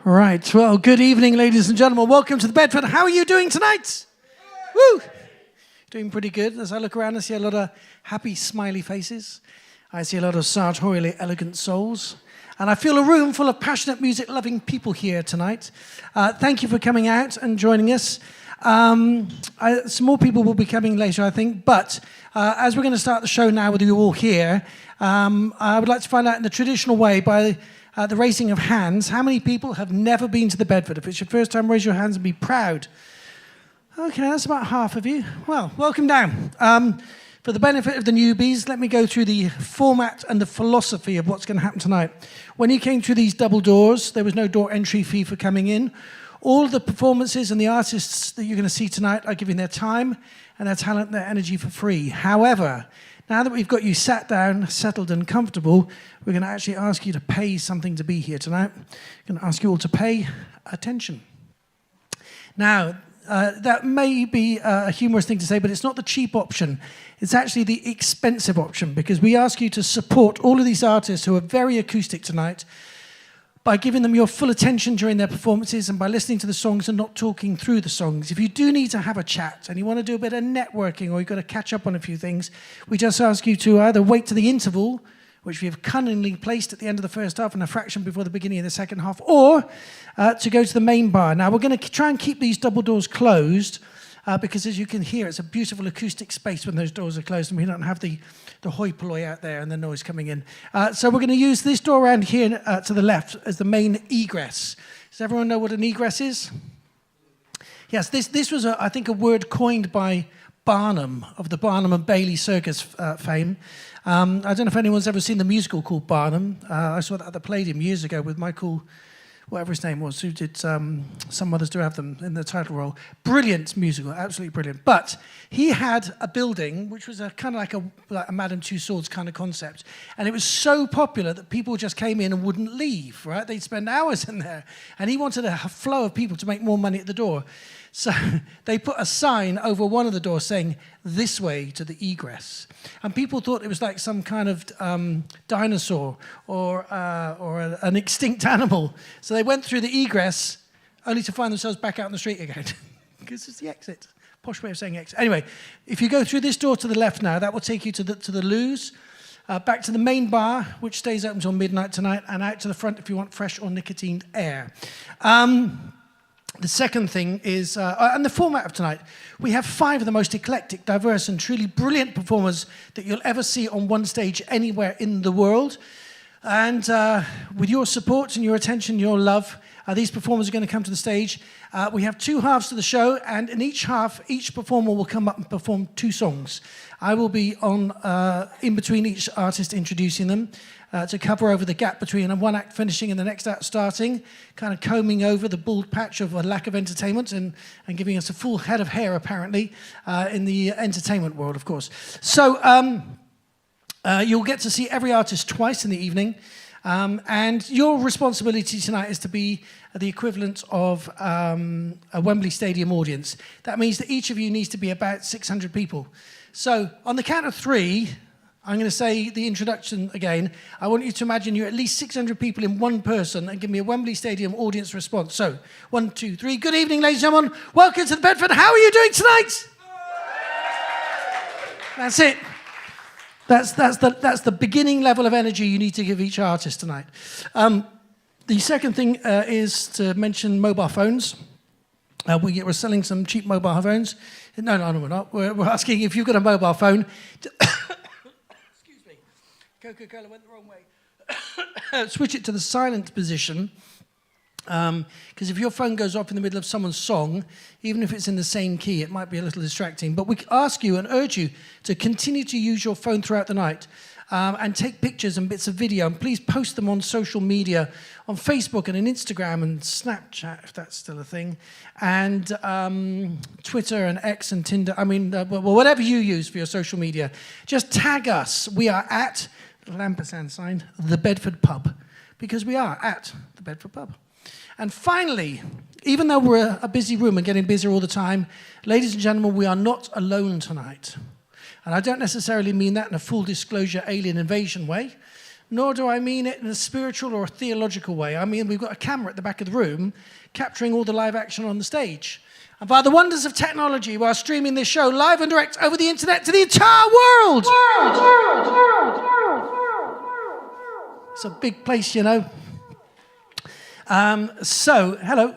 Right, well, good evening, ladies and gentlemen. Welcome to the Bedford. How are you doing tonight? Woo! Doing pretty good. As I look around, I see a lot of happy, smiley faces. I see a lot of sartorially elegant souls. And I feel a room full of passionate, music-loving people here tonight. Thank you for coming out and joining us. Some more people will be coming later, I think. But as we're going to start the show now with you all here, I would like to find out in the traditional way by the raising of hands, how many people have never been to the Bedford? If it's your first time, raise your hands and be proud. Okay, that's about half of you. Well, welcome down. For the benefit of the newbies, let me go through the format and the philosophy of what's going to happen tonight. When you came through these double doors, there was no door entry fee for coming in. All of the performances and the artists that you're going to see tonight are giving their time and their talent and their energy for free. However, now that we've got you sat down, settled and comfortable, we're going to actually ask you to pay something to be here tonight. We're going to ask you all to pay attention. Now, that may be a humorous thing to say, but it's not the cheap option. It's actually the expensive option, because we ask you to support all of these artists who are very acoustic tonight by giving them your full attention during their performances and by listening to the songs and not talking through the songs. If you do need to have a chat and you want to do a bit of networking or you've got to catch up on a few things, we just ask you to either wait to the interval, which we have cunningly placed at the end of the first half and a fraction before the beginning of the second half, or to go to the main bar. Now, we're going to try and keep these double doors closed because, as you can hear, it's a beautiful acoustic space when those doors are closed and we don't have the hoi polloi out there and the noise coming in. So we're going to use this door around here to the left as the main egress. Does everyone know what an egress is? Yes, this was, I think, a word coined by Barnum, of the Barnum and Bailey circus fame. I don't know if anyone's ever seen the musical called Barnum. I saw that at the Palladium years ago with Michael, whatever his name was, who did Some Mothers Do Have Them in the title role. Brilliant musical, absolutely brilliant. But he had a building which was a kind of like a Madame Tussauds kind of concept. And it was so popular that people just came in and wouldn't leave, right? They'd spend hours in there. And he wanted a flow of people to make more money at the door. So they put a sign over one of the doors saying, "This way to the egress." And people thought it was like some kind of dinosaur or an extinct animal. So they went through the egress only to find themselves back out on the street again. Because it's the exit. Posh way of saying exit. Anyway, if you go through this door to the left now, that will take you to the loos, back to the main bar, which stays open until midnight tonight, and out to the front if you want fresh or nicotined air. The second thing is, and the format of tonight, we have 5 of the most eclectic, diverse, and truly brilliant performers that you'll ever see on one stage anywhere in the world. And with your support and your attention, your love, these performers are going to come to the stage. We have 2 halves to the show, and in each half, each performer will come up and perform 2 songs. I will be on in between each artist introducing them to cover over the gap between one act finishing and the next act starting, kind of combing over the bald patch of a lack of entertainment and giving us a full head of hair, apparently, in the entertainment world, of course. So you'll get to see every artist twice in the evening. And your responsibility tonight is to be the equivalent of a Wembley Stadium audience. That means that each of you needs to be about 600 people. So on the count of 3, I'm going to say the introduction again. I want you to imagine you're at least 600 people in one person and give me a Wembley Stadium audience response. So 1, 2, 3. Good evening, ladies and gentlemen. Welcome to the Bedford. How are you doing tonight? That's it. That's the beginning level of energy you need to give each artist tonight. The second thing is to mention mobile phones. We're selling some cheap mobile phones. No, we're not. We're asking if you've got a mobile phone. Excuse me. Coca-Cola went the wrong way. Switch it to the silent position. Because if your phone goes off in the middle of someone's song, even if it's in the same key, it might be a little distracting. But we ask you and urge you to continue to use your phone throughout the night and take pictures and bits of video. And please post them on social media, on Facebook and on Instagram and Snapchat, if that's still a thing, and Twitter and X and Tinder. I mean, whatever you use for your social media. Just tag us. We are at, ampersand sign, the Bedford Pub, because we are at the Bedford Pub. And finally, even though we're a busy room and getting busier all the time, ladies and gentlemen, we are not alone tonight. And I don't necessarily mean that in a full disclosure alien invasion way. nor do I mean it in a spiritual or a theological way. I mean, we've got a camera at the back of the room capturing all the live action on the stage. And by the wonders of technology, we are streaming this show live and direct over the internet to the entire world. It's a big place, you know. Hello.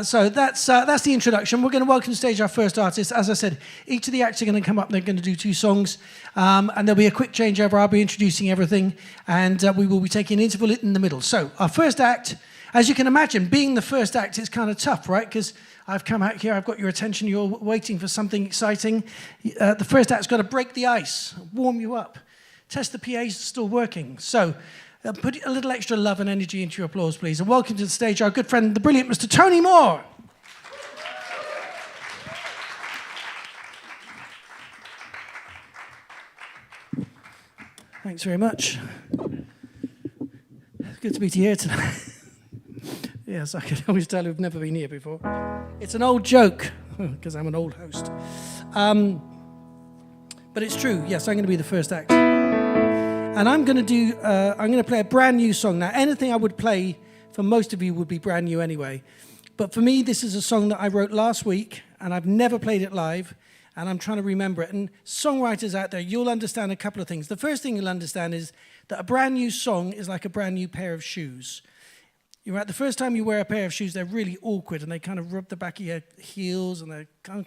So that's the introduction. We're going to welcome to stage our first artist. As I said, each of the acts are going to come up. They're going to do 2 songs, and there'll be a quick changeover. I'll be introducing everything, and we will be taking an interval in the middle. So our first act, as you can imagine, being the first act, it's kind of tough, right? Because I've come out here, I've got your attention, you're waiting for something exciting. The first act's got to break the ice, warm you up, test the PA's still working. So put a little extra love and energy into your applause, please. And welcome to the stage our good friend, the brilliant Mr. Tony Moore. Thanks very much. Good to be here tonight. Yes, I can always tell who've never been here before. It's an old joke, because I'm an old host. But it's true. Yes, I'm going to be the first act. And I'm going to play a brand new song. Now, anything I would play for most of you would be brand new anyway. But for me, this is a song that I wrote last week, and I've never played it live, and I'm trying to remember it. And songwriters out there, you'll understand a couple of things. The first thing you'll understand is that a brand new song is like a brand new pair of shoes. You're right, the first time you wear a pair of shoes, they're really awkward, and they kind of rub the back of your heels, and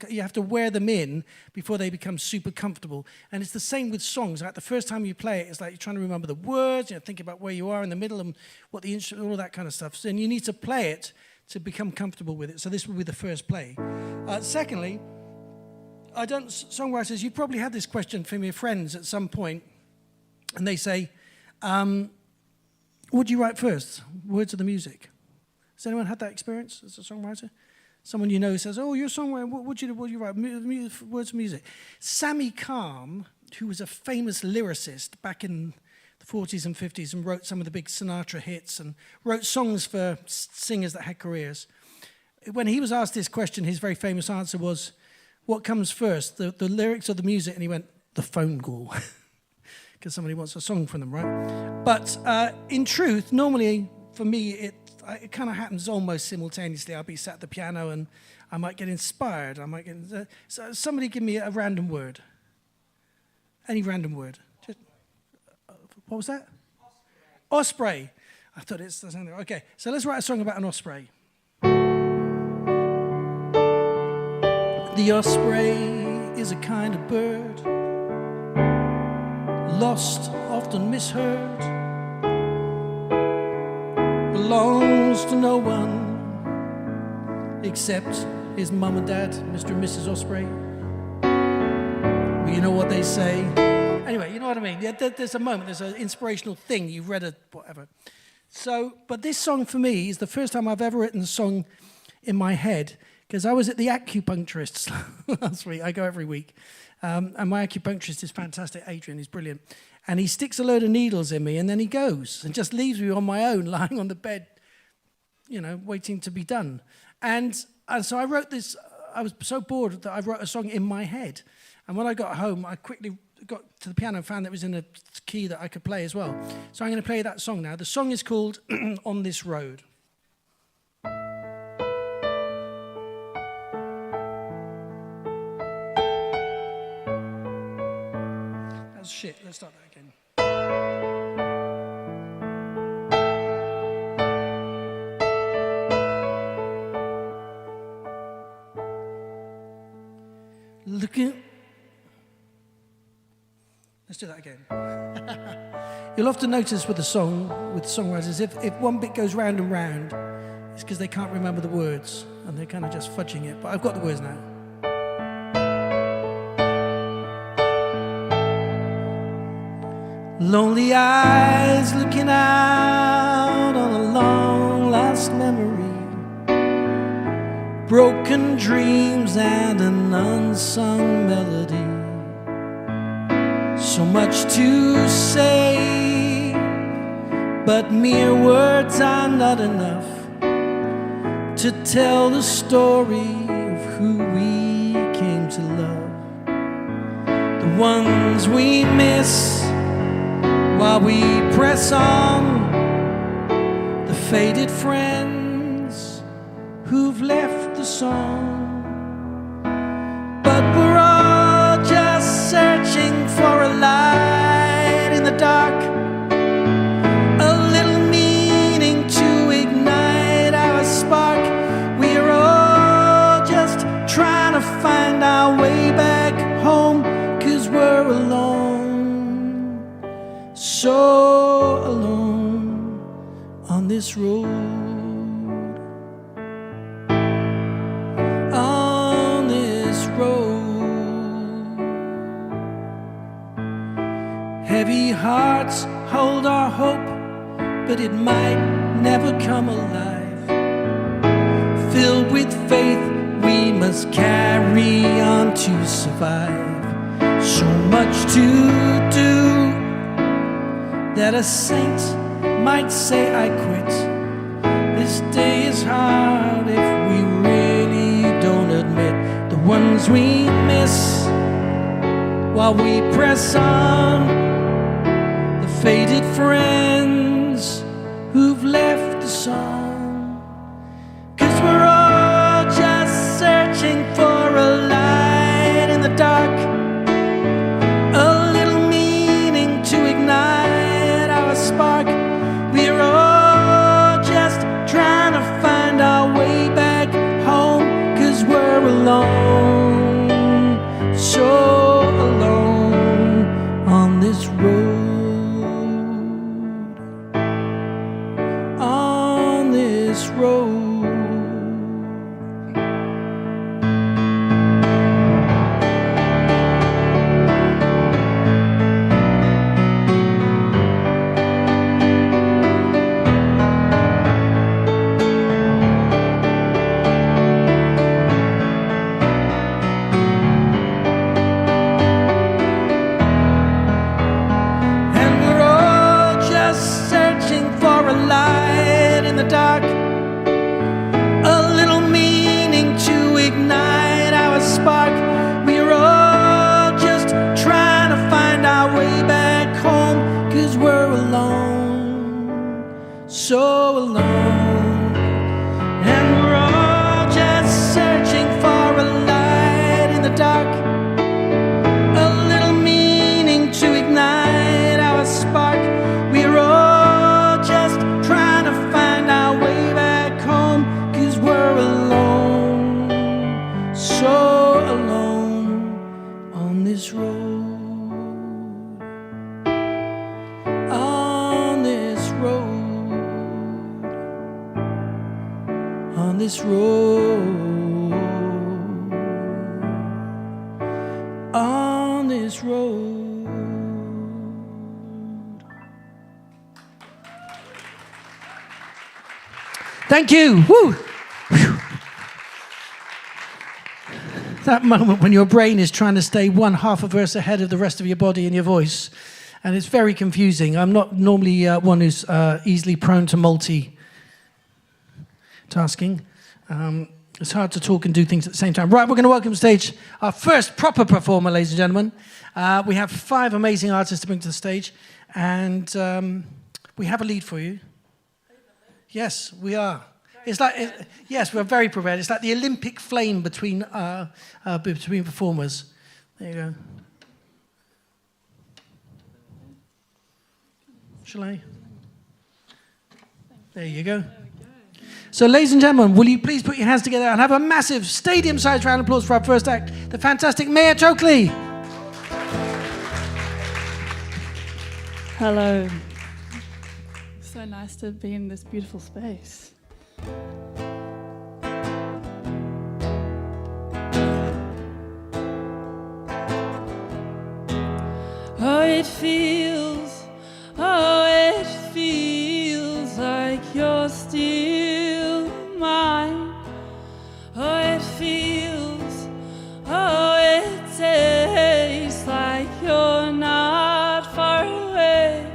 you have to wear them in before they become super comfortable. And it's the same with songs. Like the first time you play it, it's like you're trying to remember the words, think about where you are in the middle and what the instrument, all that kind of stuff. So, and you need to play it to become comfortable with it. So this will be the first play. Secondly, songwriters, you probably had this question from your friends at some point, and they say, what do you write first, words or the music? Has anyone had that experience as a songwriter? Someone you know says, oh, you're a songwriter, what do you write, words or music? Sammy Calm, who was a famous lyricist back in the 40s and 50s and wrote some of the big Sinatra hits and wrote songs for singers that had careers. When he was asked this question, his very famous answer was, what comes first, the lyrics or the music? And he went, the phone call. Because somebody wants a song from them, right? But in truth, normally for me, it kind of happens almost simultaneously. I'll be sat at the piano and I might get inspired. I might get so somebody give me a random word. Any random word. What was that? Osprey. I thought it's something. Okay, so let's write a song about an osprey. The osprey is a kind of bird, lost, often misheard, belongs to no one except his mum and dad, Mr. and Mrs. Osprey. Well, you know what they say. Anyway, you know what I mean. Yeah, there's a moment, there's an inspirational thing, you've read it, whatever. So, but this song for me is the first time I've ever written a song in my head, because I was at the acupuncturist's last week. I go every week. And my acupuncturist is fantastic, Adrian, he's brilliant. And he sticks a load of needles in me, and then he goes and just leaves me on my own, lying on the bed, waiting to be done. And so I wrote this, I was so bored that I wrote a song in my head. And when I got home, I quickly got to the piano and found that it was in a key that I could play as well. So I'm going to play that song now. The song is called On This Road. Shit, let's start that again. Let's do that again. You'll often notice with songwriters, if one bit goes round and round, it's because they can't remember the words and they're kind of just fudging it. But I've got the words now. Lonely eyes looking out on a long lost memory, broken dreams and an unsung melody. So much to say, but mere words are not enough to tell the story of who we came to love. The ones we miss while we press on. The faded friends who've left the song, but we're all just searching for a light in the dark, a little meaning to ignite our spark. We're all just trying to find our way back home, 'cause we're alone, so alone on this road. On this road. Heavy hearts hold our hope, but it might never come alive. Filled with faith, we must carry on to survive. So much to do that a saint might say I quit. This day is hard if we really don't admit the ones we miss while we press on. The faded friends who've left the song, 'cause we're all just searching for a light in the dark, a little meaning to ignite our spark. We're all just trying to find our way back home, 'cause we're alone, so alone on this road. On this road. Dark, a little meaning to ignite our spark. We're all just trying to find our way back home, 'cause we're alone, so alone. And we're all just searching for a light in the dark, a little meaning to ignite our spark. We're all just trying to find our way back home, 'cause we're alone, so alone on this road. On this road. On this road. On this road. Thank you. Woo. Whew. That moment when your brain is trying to stay one half a verse ahead of the rest of your body and your voice, and it's very confusing. I'm not normally one who's easily prone to multitasking. It's hard to talk and do things at the same time. Right, we're going to welcome to the stage our first proper performer, ladies and gentlemen. We have 5 amazing artists to bring to the stage, and we have a lead for you. Yes, we are. It's like, yes, we're very prepared. It's like the Olympic flame between performers. There you go. Shall I? There you go. So, ladies and gentlemen, will you please put your hands together and have a massive stadium-sized round of applause for our first act, the fantastic MAIA TOAKLEY. Hello. So nice to be in this beautiful space. Oh, it feels like you're still mine. Oh, it tastes like you're not far away.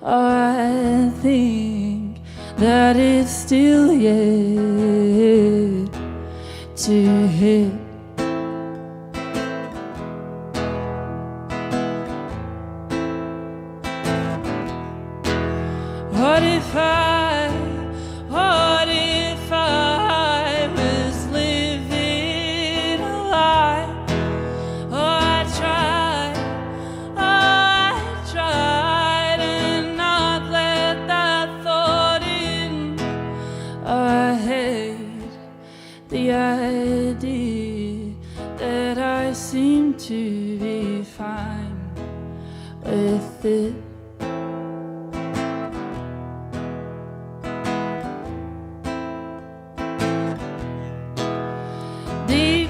I think that it's still yet to hit. be fine with it. Deep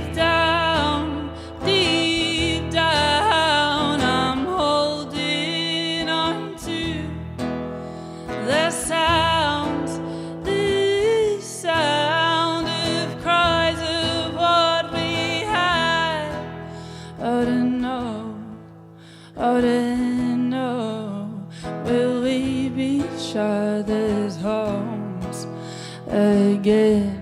down, I'm holding on to the sound of cries of what we had. Oh, to know, will we be each other's homes again?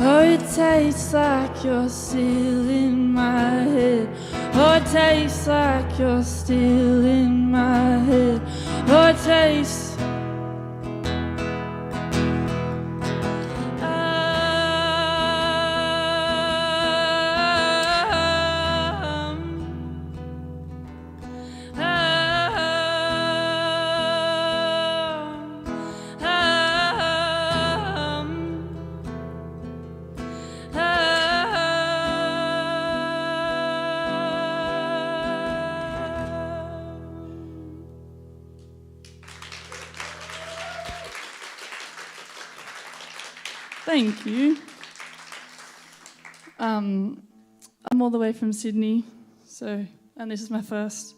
Oh, it tastes like you're still in my head. Oh, it tastes like you're still in my head. Oh, it tastes. Thank you. I'm all the way from Sydney, and this is my first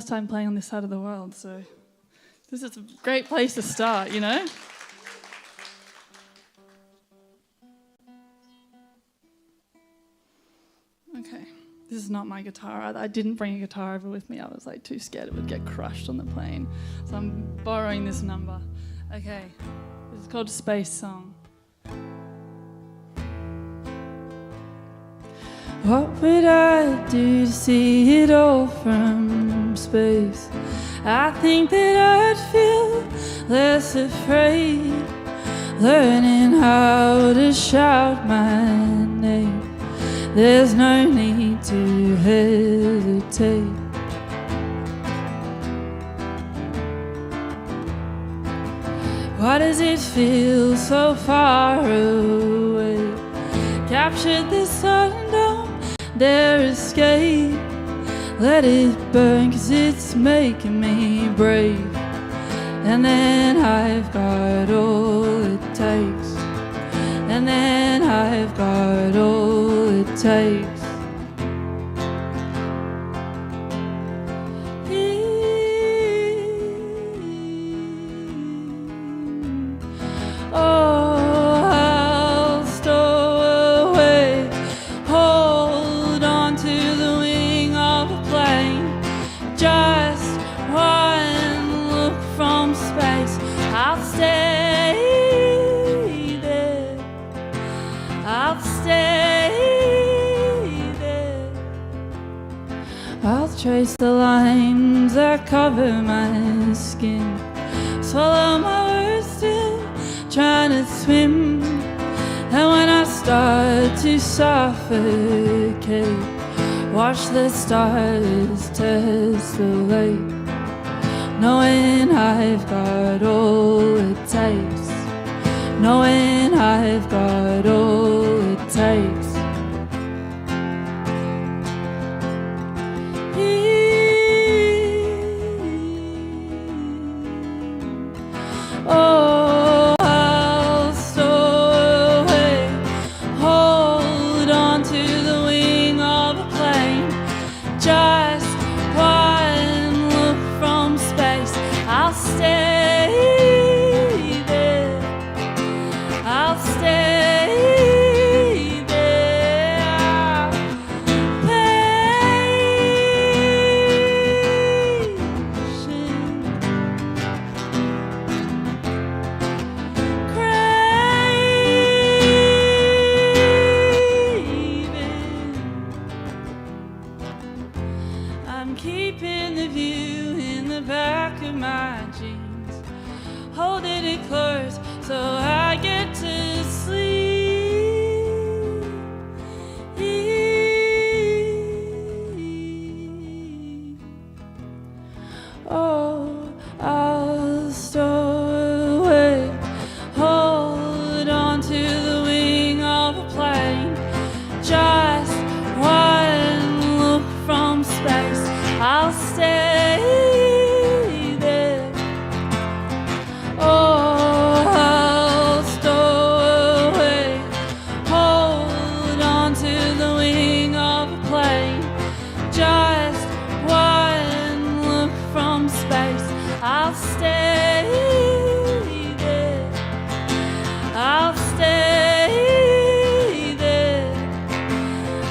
time playing on this side of the world, so this is a great place to start, you know? Okay, this is not my guitar. I didn't bring a guitar over with me. I was like too scared it would get crushed on the plane, so I'm borrowing this number. Okay, this is called Space Song. What would I do to see it all from space? I think that I'd feel less afraid, learning how to shout my name. There's no need to hesitate. Why does it feel so far away? Captured this sudden dawn, their escape. Let it burn, 'cause it's making me brave. And then I've got all it takes. And then I've got all it takes. Trace the lines that cover my skin. Swallow my words still, trying to swim. And when I start to suffocate, watch the stars tessellate, knowing I've got all it takes. Knowing I've got all it takes. I'll stay there. I'm keeping the view in the back of my jeans, holding it close so I get to sleep. Oh, I'll stow away, hold on to the wing of a plane, just one look from space, I'll stay there. Oh, I'll stow away, hold on to the wing of a plane, just one look from space, I'll stay there. I'll stay there.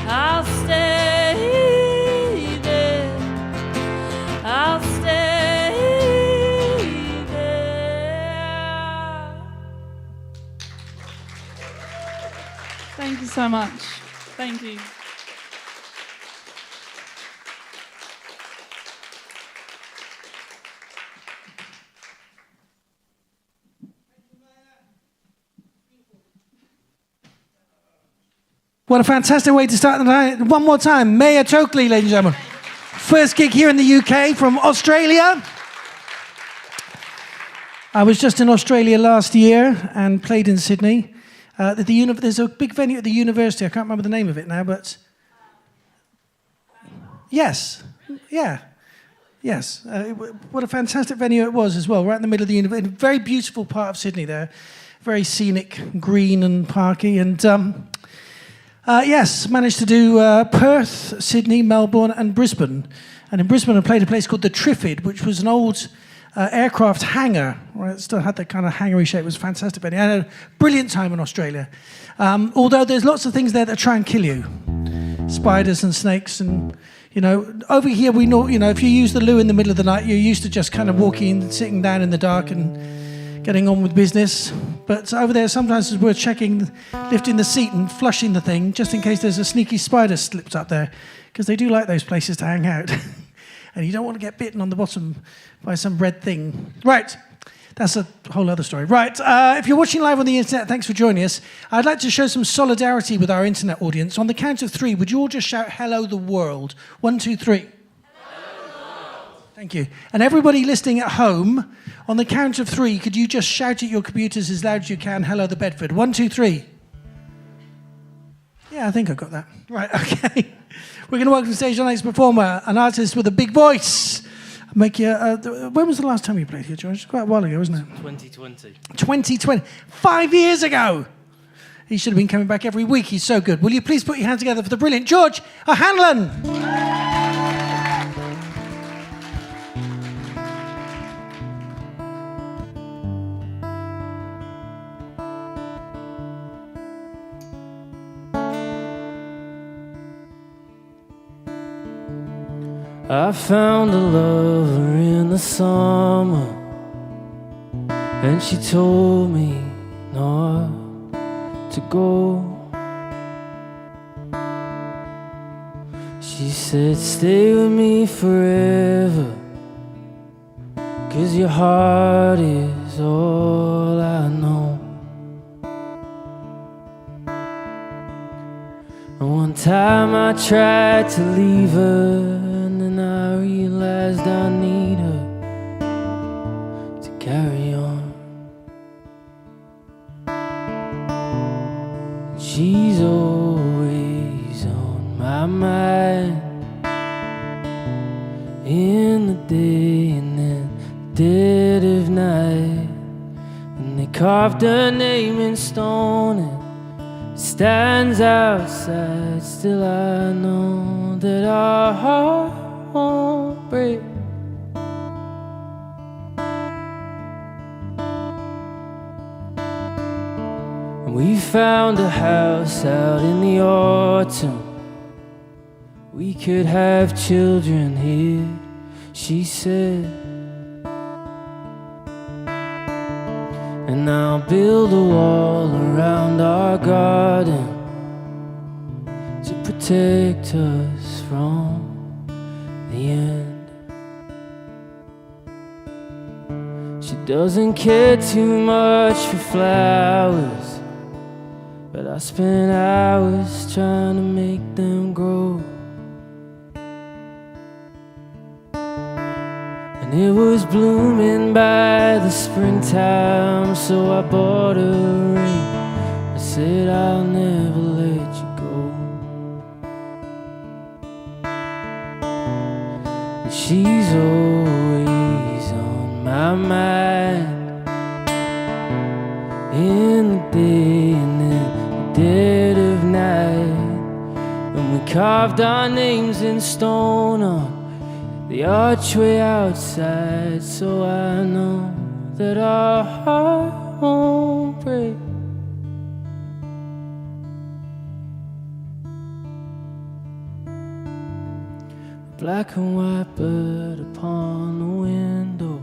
I'll stay there. I'll stay there. Thank you so much. Thank you. What a fantastic way to start the night. One more time, MAIA TOAKLEY, ladies and gentlemen. First gig here in the UK from Australia. I was just in Australia last year and played in Sydney. There's a big venue at the university. I can't remember the name of it now, but... Yes. Yeah. Yes. What a fantastic venue it was as well, right in the middle of the university. Very beautiful part of Sydney there. Very scenic, green and parky. And... yes, managed to do Perth, Sydney, Melbourne and Brisbane. And in Brisbane I played a place called the Triffid, which was an old aircraft hangar. Right? It still had that kind of hangar-y shape. It was fantastic. I had a brilliant time in Australia. Although there's lots of things there that try and kill you. Spiders and snakes and, you know, over here we know, you know, if you use the loo in the middle of the night, you're used to just kind of walking and sitting down in the dark and getting on with business. But over there, sometimes it's worth checking, lifting the seat and flushing the thing, just in case there's a sneaky spider slipped up there, because they do like those places to hang out. And you don't want to get bitten on the bottom by some red thing. Right, that's a whole other story. Right, if you're watching live on the internet, thanks for joining us. I'd like to show some solidarity with our internet audience. On the count of three, would you all just shout, "Hello the world"? 1, 2, 3. Thank you. And everybody listening at home, on the count of three, could you just shout at your computers as loud as you can, "Hello the Bedford"? 1, 2, 3. Yeah, I think I got that. Right, okay. We're going to welcome to stage our next performer, an artist with a big voice. Make you, when was the last time you played here, George? Quite a while ago, wasn't it? 2020. 2020. 5 years ago. He should have been coming back every week. He's so good. Will you please put your hands together for the brilliant George O'Hanlon? I found a lover in the summer, and she told me not to go. She said, "Stay with me forever, 'cause your heart is all I know." And one time I tried to leave her, and then I realized I need her to carry on. She's always on my mind, in the day and in the dead of night. And they carved her name in stone, and it stands outside. Still I know that our heart won't break. And we found a house out in the autumn. We could have children here, she said. And I'll build a wall around our garden to protect us from the end. She doesn't care too much for flowers, but I spent hours trying to make them grow. And it was blooming by the springtime, so I bought a ring. I said I'll never let you go. And she's always on my mind, in the day and in the dead of night, when we carved our names in stone on the archway outside, so I know that our heart won't break. Black and white bird upon the window,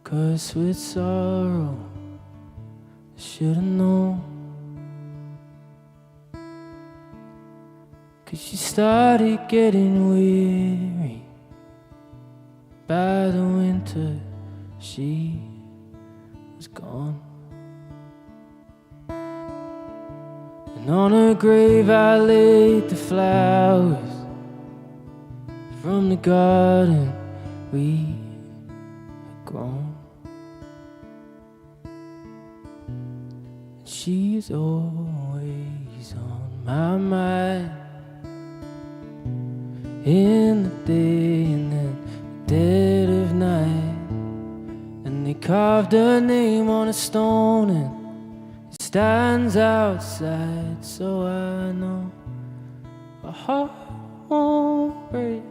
cursed with sorrow, I should have known. 'Cause she started getting weary. By the winter she was gone. And on her grave I laid the flowers from the garden we had grown. And she's always on my mind, in the day and then the dead of night. And they carved her name on a stone and it stands outside, so I know a heart won't break.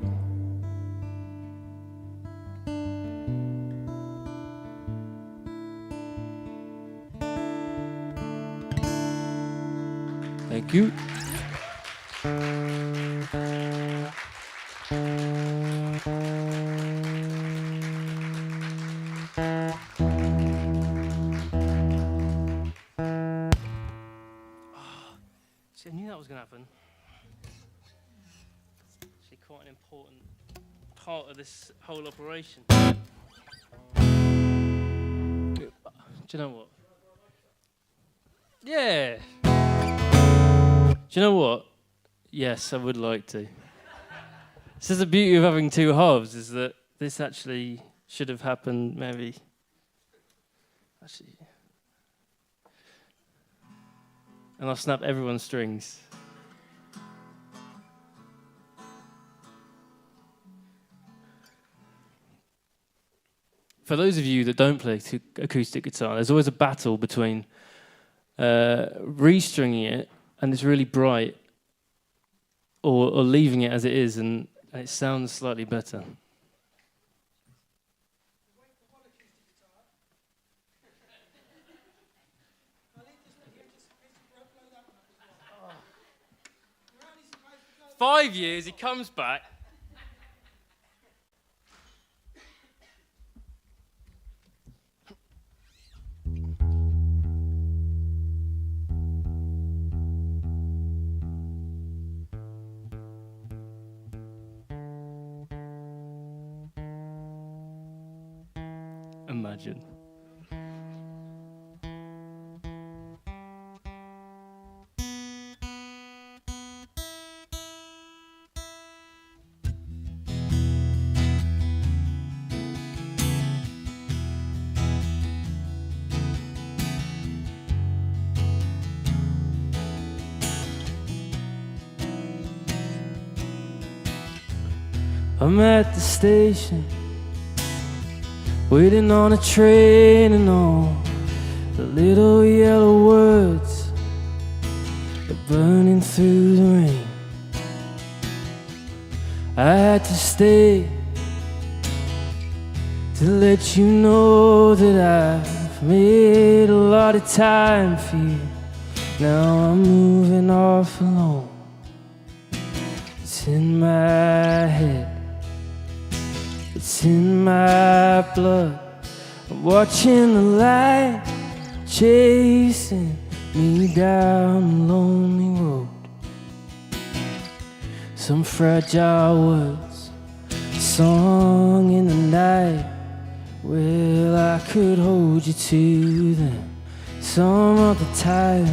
Thank you. See, I knew that was going to happen. Actually, quite an important part of this whole operation. Do you know what? Yeah. Do you know what? Yes, I would like to. This is the beauty of having two halves, is that this actually should have happened maybe. Actually. And I'll snap everyone's strings. For those of you that don't play acoustic guitar, there's always a battle between restringing it and it's really bright, or leaving it as it is and it sounds slightly better. Oh. 5 years, he comes back. Imagine. I'm at the station, waiting on a train, and all the little yellow words are burning through the rain. I had to stay to let you know that I've made a lot of time for you. Now I'm moving off alone. It's in my head, it's in my blood. I'm watching the light chasing me down a lonely road. Some fragile words song in the night. Well, I could hold you to them some other time.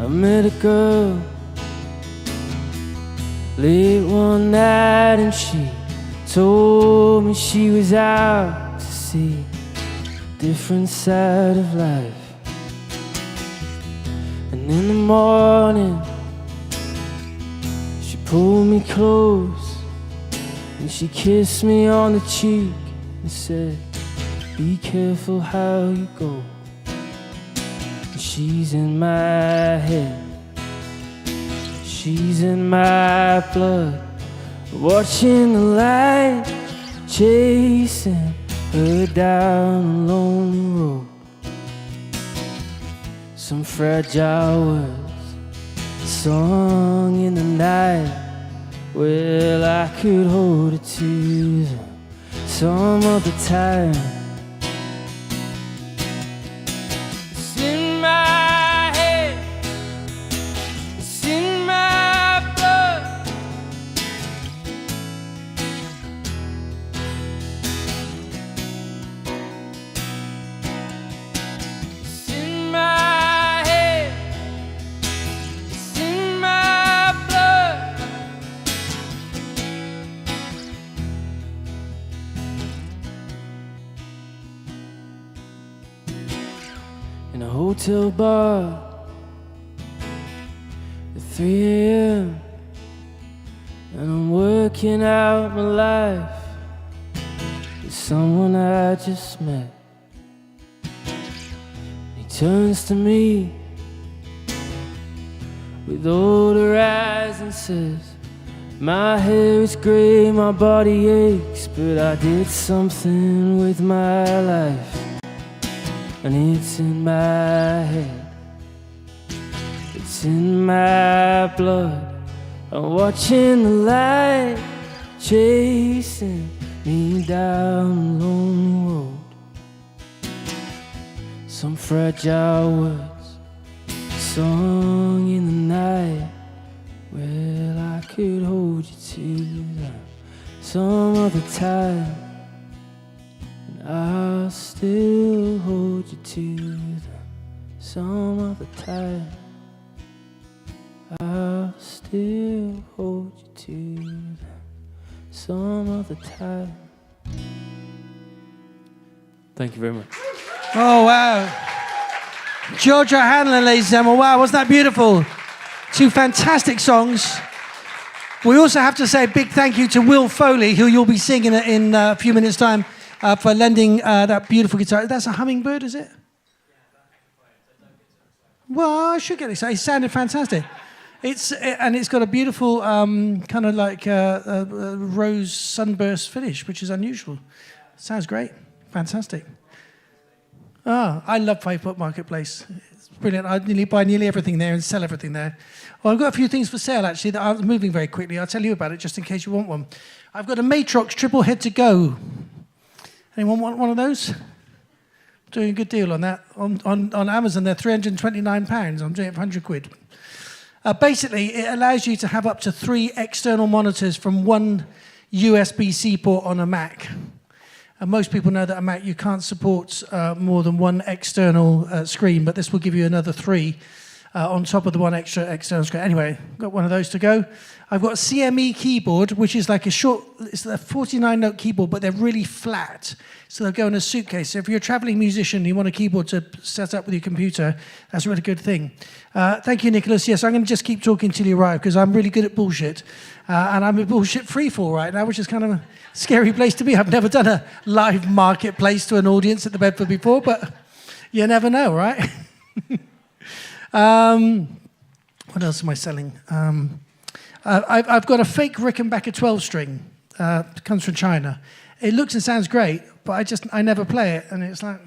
I met a girl late one night and she told me she was out to see a different side of life. And in the morning she pulled me close and she kissed me on the cheek and said, be careful how you go. She's in my head, she's in my blood, watching the light, chasing her down a lonely road. Some fragile words, a song in the night. Well, I could hold it to them some other time. In a hotel bar at 3 a.m. and I'm working out my life with someone I just met. He turns to me with older eyes and says, my hair is grey, my body aches, but I did something with my life. And it's in my head, it's in my blood. I'm watching the light chasing me down a lonely road. Some fragile words, a song in the night. Well, I could hold you to them some other time. I'll still hold you to them some other time. I'll still hold you to them some other time. Thank you very much. Oh, wow. Georgia Hanlon, ladies and gentlemen. Wow, wasn't that beautiful? Two fantastic songs. We also have to say a big thank you to Will Foley, who you'll be seeing in a few minutes' time, for lending that beautiful guitar. That's a hummingbird, is it? Well, I should get it. It sounded fantastic. It's got a beautiful kind of like rose sunburst finish, which is unusual. Sounds great. Fantastic. I love 5 Foot Marketplace. It's brilliant. I buy nearly everything there and sell everything there. Well, I've got a few things for sale, actually, that are moving very quickly. I'll tell you about it just in case you want one. I've got a Matrox triple head to go. Anyone want one of those? Doing a good deal on that. On Amazon, they're £329. I'm doing it for 100 quid. Basically, it allows you to have up to 3 external monitors from one USB-C port on a Mac. And most people know that a Mac, you can't support more than one external screen, but this will give you another 3 on top of the one extra external screen. Anyway, got one of those to go. I've got a CME keyboard, which is like it's a 49-note keyboard, but they're really flat. So they'll go in a suitcase. So if you're a traveling musician and you want a keyboard to set up with your computer, that's a really good thing. Thank you, Nicholas. Yes, I'm going to just keep talking till you arrive, because I'm really good at bullshit. And I'm a bullshit free-fall right now, which is kind of a scary place to be. I've never done a live marketplace to an audience at the Bedford before, but you never know, right? What else am I selling? I've got a fake Rickenbacker 12-string. It comes from China. It looks and sounds great, but I never play it, and it's like,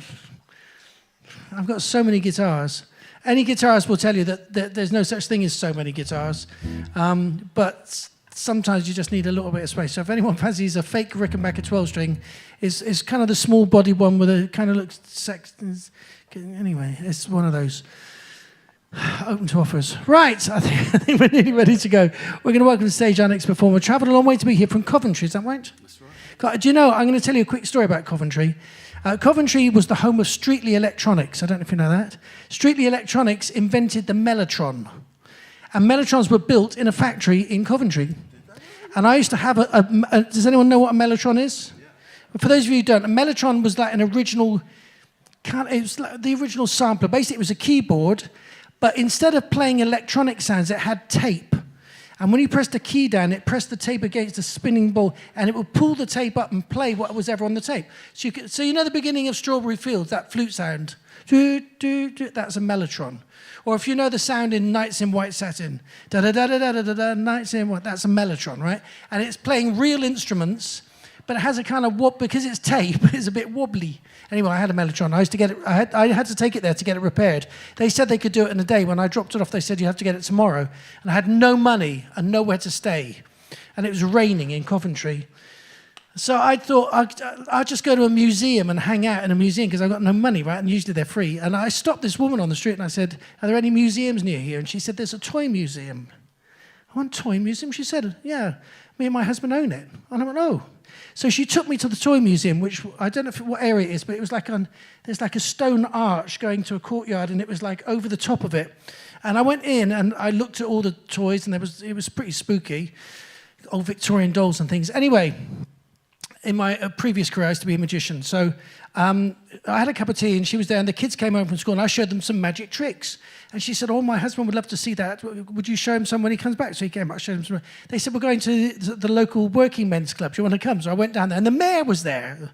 I've got so many guitars. Any guitarist will tell you that there's no such thing as so many guitars. But sometimes you just need a little bit of space. So if anyone fancies a fake Rickenbacker 12-string, it's kind of the small body one with a kind of looks anyway, it's one of those. Open to offers. Right, I think we're nearly ready to go. We're going to welcome to the stage our next performer. Travelled a long way to be here from Coventry, is that right? That's right. Do you know, I'm going to tell you a quick story about Coventry. Coventry was the home of Streetly Electronics. I don't know if you know that. Streetly Electronics invented the Mellotron. And Mellotrons were built in a factory in Coventry. And I used to have does anyone know what a Mellotron is? Yeah. For those of you who don't, a Mellotron was like an original, it was like the original sampler. Basically, it was a keyboard, but instead of playing electronic sounds, it had tape. And when you pressed the key down, it pressed the tape against the spinning ball, and it would pull the tape up and play what was ever on the tape. So you know the beginning of Strawberry Fields, that flute sound? That's a Mellotron. Or if you know the sound in Nights in White Satin, da-da-da-da-da-da-da, Nights in White, that's a Mellotron, right? And it's playing real instruments, but it has a kind of because it's tape, it's a bit wobbly. Anyway, I had a Mellotron. I used to get it. I had to take it there to get it repaired. They said they could do it in a day. When I dropped it off, they said you have to get it tomorrow. And I had no money and nowhere to stay, and it was raining in Coventry. So I thought I'd just go to a museum and hang out in a museum because I've got no money, right? And usually they're free. And I stopped this woman on the street and I said, "Are there any museums near here?" And she said, "There's a toy museum." I went, "Toy museum?" She said, "Yeah, me and my husband own it." And I went, "Oh." So she took me to the toy museum, which I don't know what area it is, but it was like there's like a stone arch going to a courtyard, and it was like over the top of it. And I went in and I looked at all the toys, and it was pretty spooky, old Victorian dolls and things. Anyway, in my previous career, I used to be a magician. So I had a cup of tea, and she was there, and the kids came home from school, and I showed them some magic tricks. And she said, "Oh, my husband would love to see that. Would you show him some when he comes back?" So he came back, I showed him some. They said, "We're going to the local working men's club. Do you want to come?" So I went down there, and the mayor was there.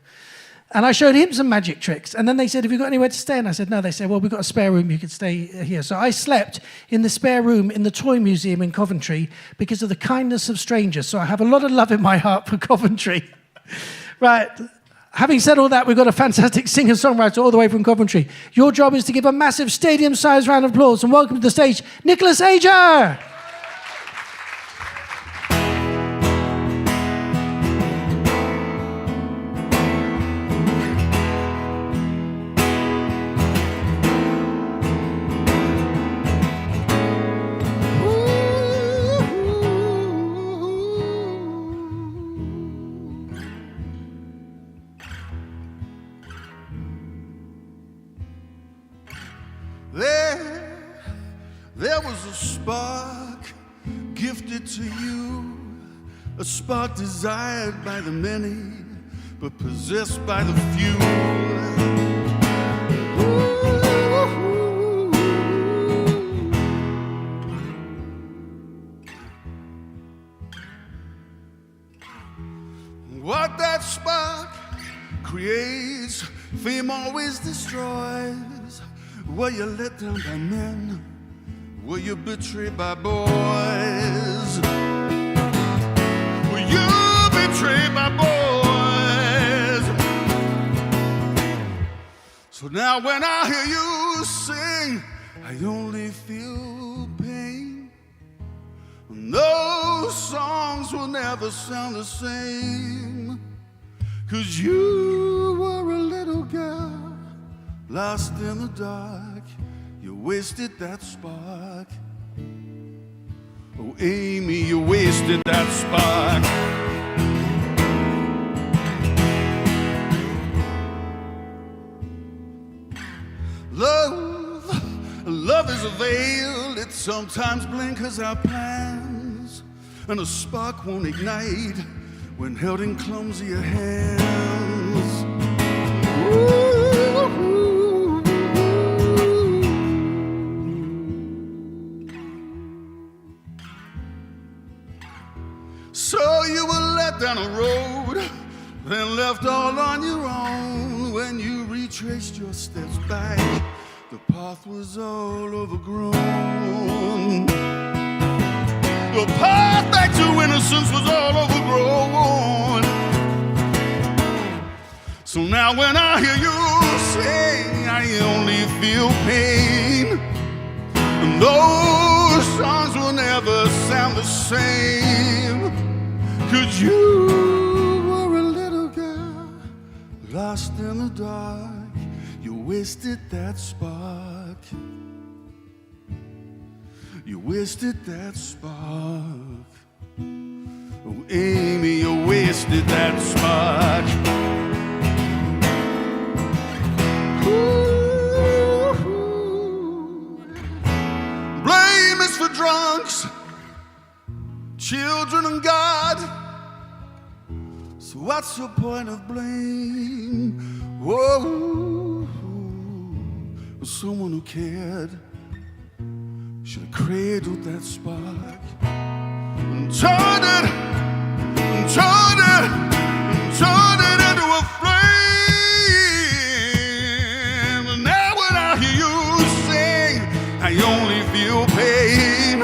And I showed him some magic tricks. And then they said, "Have you got anywhere to stay?" And I said, "No." They said, "Well, we've got a spare room. You could stay here." So I slept in the spare room in the Toy Museum in Coventry because of the kindness of strangers. So I have a lot of love in my heart for Coventry. Right. Having said all that, we've got a fantastic singer-songwriter all the way from Coventry. Your job is to give a massive stadium-sized round of applause and welcome to the stage, Nicholas AGER. There was a spark gifted to you, a spark desired by the many, but possessed by the few. What that spark creates, fame always destroys. Were you let down by men? Were you betrayed by boys? Were you betrayed by boys? So now when I hear you sing, I only feel pain. And those songs will never sound the same. 'Cause you were a little girl lost in the dark. You wasted that spark. Oh, Amy, you wasted that spark. Love is a veil. It sometimes blinkers our plans, and a spark won't ignite when held in clumsier hands. Ooh. So you were let down a road, then left all on your own. When you retraced your steps back, the path was all overgrown. The path back to innocence was all overgrown. So now when I hear you sing, I only feel pain. And those songs will never sound sound the same. 'Cause you were a little girl lost in the dark. You wasted that spark. You wasted that spark. Oh, Amy, you wasted that spark. Ooh. Blame is for drunks, children and God. So what's the point of blame? Whoa, someone who cared should have cradled that spark and turned it into a flame. And now when I hear you sing, I only feel pain.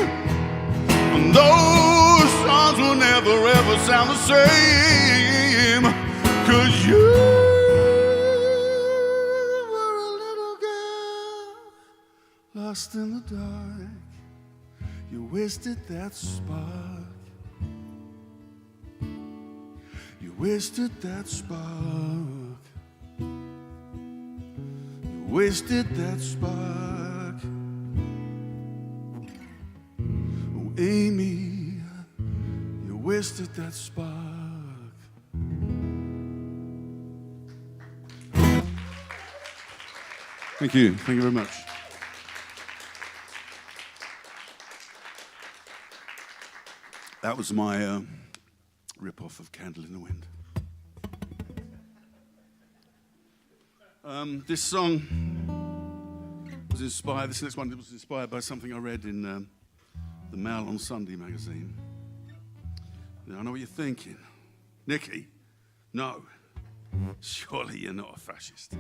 And those songs will never ever sound the same. 'Cause you were a little girl lost in the dark. You wasted that spark. You wasted that spark. You wasted that spark. Oh, Amy, you wasted that spark. Thank you. Thank you very much. That was my rip-off of Candle in the Wind. This song was inspired, this next one was inspired by something I read in the Mail on Sunday magazine. Now, I know what you're thinking. Nicky, no, surely you're not a fascist.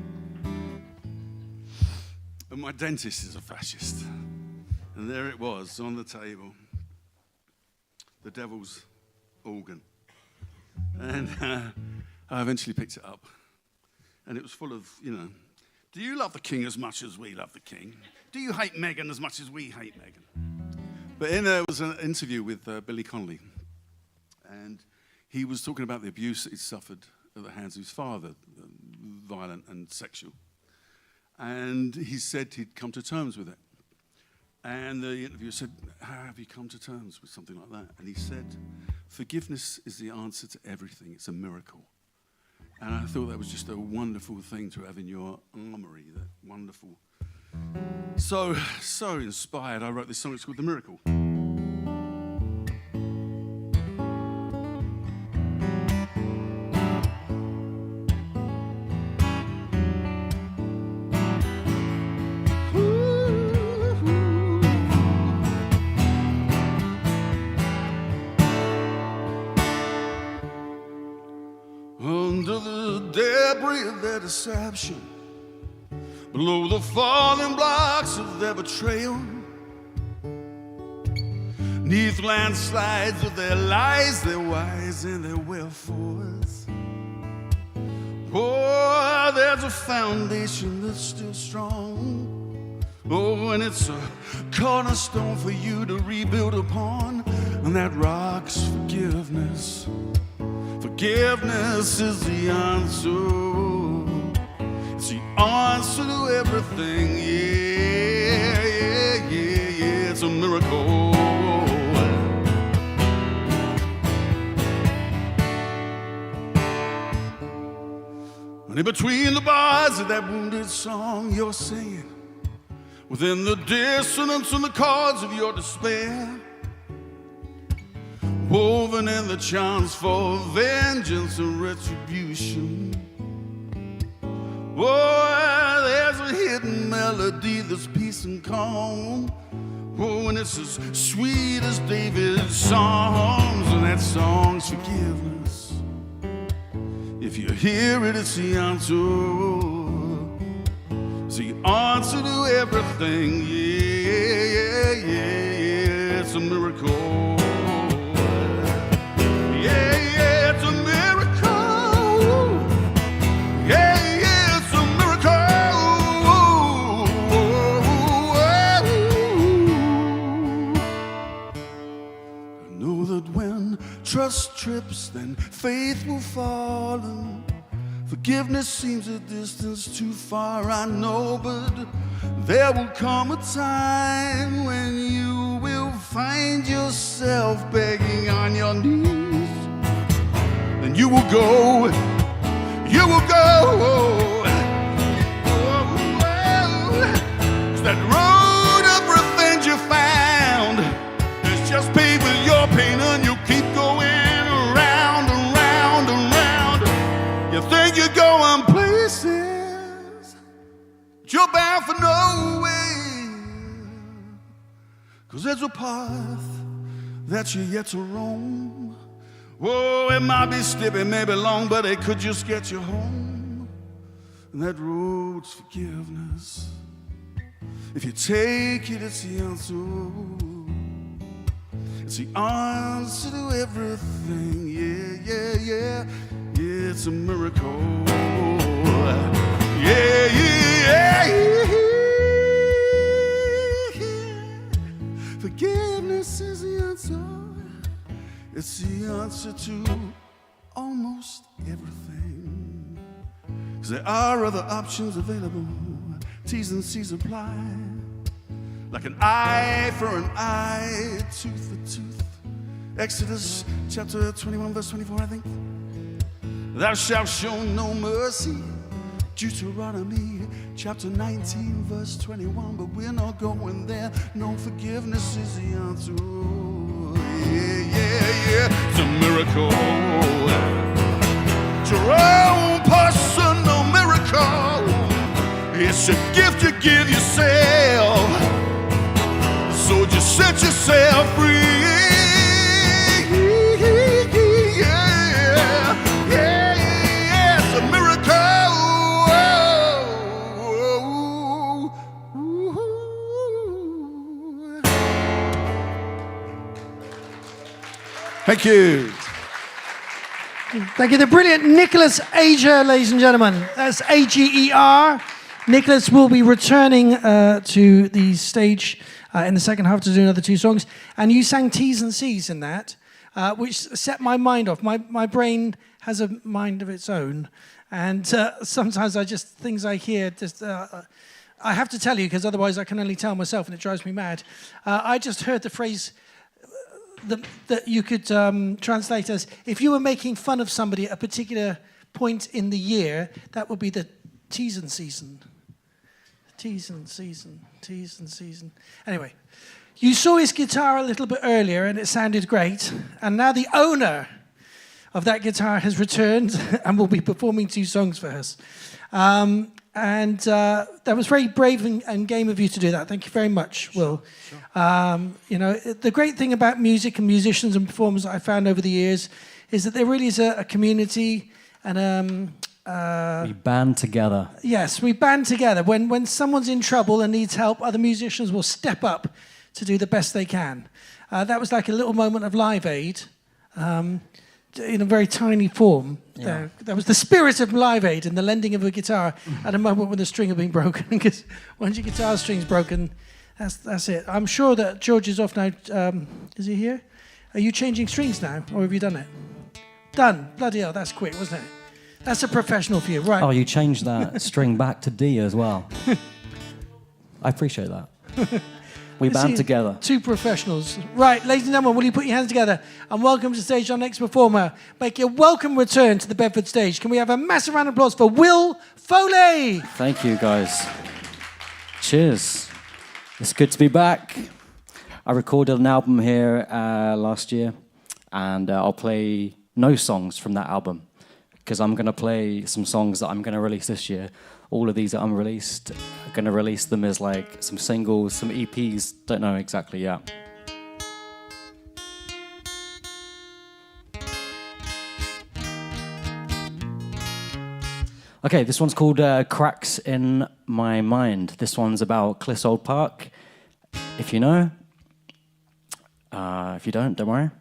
And my dentist is a fascist. And there it was on the table. The devil's organ. And I eventually picked it up. And it was full of, do you love the king as much as we love the king? Do you hate Meghan as much as we hate Meghan? But there was an interview with Billy Connolly. And he was talking about the abuse that he'd suffered at the hands of his father, violent and sexual. And he said he'd come to terms with it. And the interviewer said, how have you come to terms with something like that? And he said, forgiveness is the answer to everything. It's a miracle. And I thought that was just a wonderful thing to have in your armory, that wonderful. So inspired, I wrote this song. It's called The Miracle. Under the debris of their deception, below the falling blocks of their betrayal, neath landslides of their lies, their whys and their wherefores. Oh, there's a foundation that's still strong. Oh, and it's a cornerstone for you to rebuild upon, and that rock's forgiveness. Forgiveness is the answer. It's the answer to everything. Yeah, yeah, yeah, yeah. It's a miracle. And in between the bars of that wounded song you're singing, within the dissonance and the chords of your despair, woven in the chants for vengeance and retribution. Oh, there's a hidden melody that's peace and calm. Oh, and it's as sweet as David's Psalms, and that song's forgiveness. If you hear it, it's the answer. It's the answer to everything. Yeah, yeah, yeah, yeah. It's a miracle. Know that when trust trips, then faith will fall, and forgiveness seems a distance too far. I know, but there will come a time when you will find yourself begging on your knees, and you will go. That road of revenge you found is just paved with your pain, and you keep going around and round and round. You think you're going places, but you're bound for nowhere, 'cause there's a path that you're yet to roam. Oh, it might be steepy, maybe long, but it could just get you home. And that road's forgiveness. If you take it, it's the answer. It's the answer to everything. Yeah, yeah, yeah. Yeah, it's a miracle. Yeah, yeah, yeah. Forgiveness is the answer. It's the answer to almost everything. 'Cause there are other options available. T's and C's apply. Like an eye for an eye, tooth for tooth. Exodus chapter 21, verse 24, I think. Thou shalt show no mercy. Deuteronomy chapter 19, verse 21. But we're not going there. No, forgiveness is the answer. Yeah, yeah, yeah. It's a miracle. It's your own personal miracle. It's a gift you give yourself. So just set yourself free. Yeah, yeah, yeah. It's a miracle. Thank you. Thank you. The brilliant Nicholas AGER, ladies and gentlemen. That's AGER. Nicholas will be returning to the stage in the second half to do another 2 songs. And you sang T's and C's in that, which set my mind off. My brain has a mind of its own. And sometimes things I hear, I have to tell you, because otherwise I can only tell myself and it drives me mad. I just heard the phrase that you could translate as, if you were making fun of somebody at a particular point in the year, that would be the T's and season. T's and season, T's and season. Anyway, you saw his guitar a little bit earlier and it sounded great. And now the owner of that guitar has returned and will be performing 2 songs for us. And that was very brave and game of you to do that. Thank you very much, Will. Sure. You know, the great thing about music and musicians and performers that I found over the years is that there really is a community and we band together. Yes, we band together. When someone's in trouble and needs help, other musicians will step up to do the best they can. That was like a little moment of Live Aid. In a very tiny form. Yeah. There was the spirit of Live Aid in the lending of a guitar at a moment when the string had been broken. Because once your guitar string's broken, that's it. I'm sure that George is off now. Is he here? Are you changing strings now, or have you done it? Done. Bloody hell, that's quick, wasn't it? That's a professional for you, right? Oh, you changed that string back to D as well. I appreciate that. We band together. 2 professionals. Right, ladies and gentlemen, will you put your hands together and welcome to the stage our next performer. Make a welcome return to the Bedford stage. Can we have a massive round of applause for Will FOLEY? Thank you, guys. Cheers. It's good to be back. I recorded an album here last year, and I'll play no songs from that album because I'm going to play some songs that I'm going to release this year. All of these are unreleased. I'm going to release them as like some singles, some EPs, don't know exactly yet. Okay, this one's called Cracks in My Mind. This one's about Clissold Park. If you know, if you don't worry.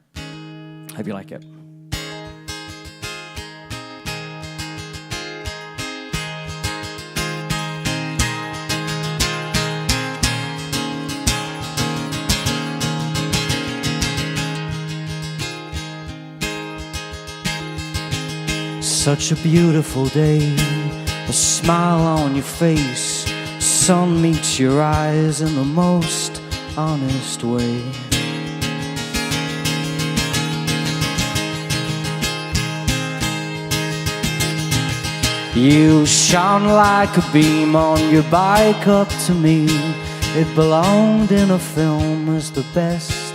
Hope you like it. such a beautiful day, a smile on your face, sun meets your eyes in the most honest way. You shone like a beam on your bike up to me. It belonged in a film as the best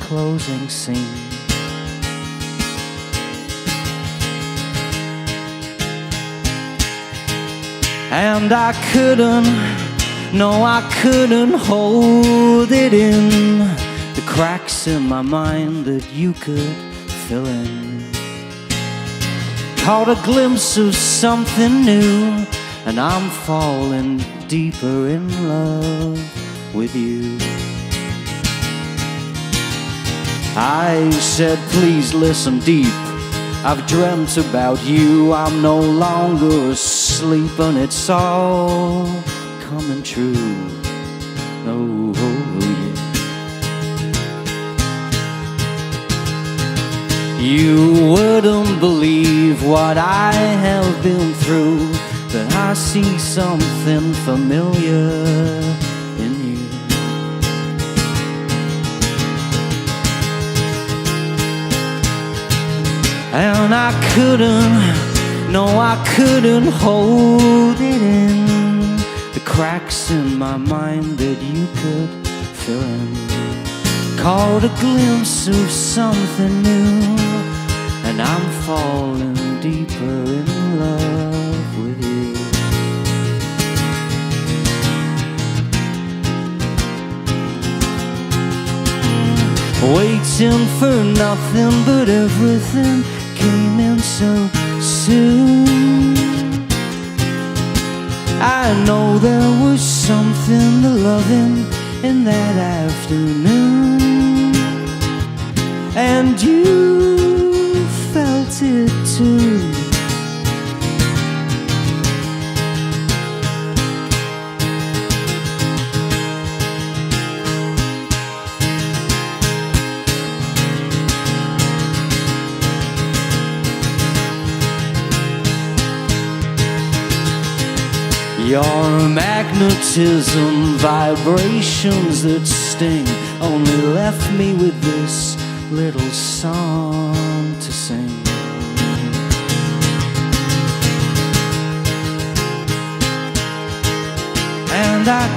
closing scene. And I couldn't hold it in, the cracks in my mind that you could fill in. Caught a glimpse of something new, and I'm falling deeper in love with you. I said, please listen deep. I've dreamt about you. I'm no longer asleep, and it's all coming true. Oh, yeah. You wouldn't believe what I have been through, but I see something familiar in you. And I couldn't hold it in, the cracks in my mind that you could fill in. Caught a glimpse of something new, and I'm falling deeper in love with you. Waiting for nothing, but everything came in so soon. I know there was something to loving in that afternoon, and you felt it too. Your magnetism, vibrations that sting, only left me with this little song to sing. And I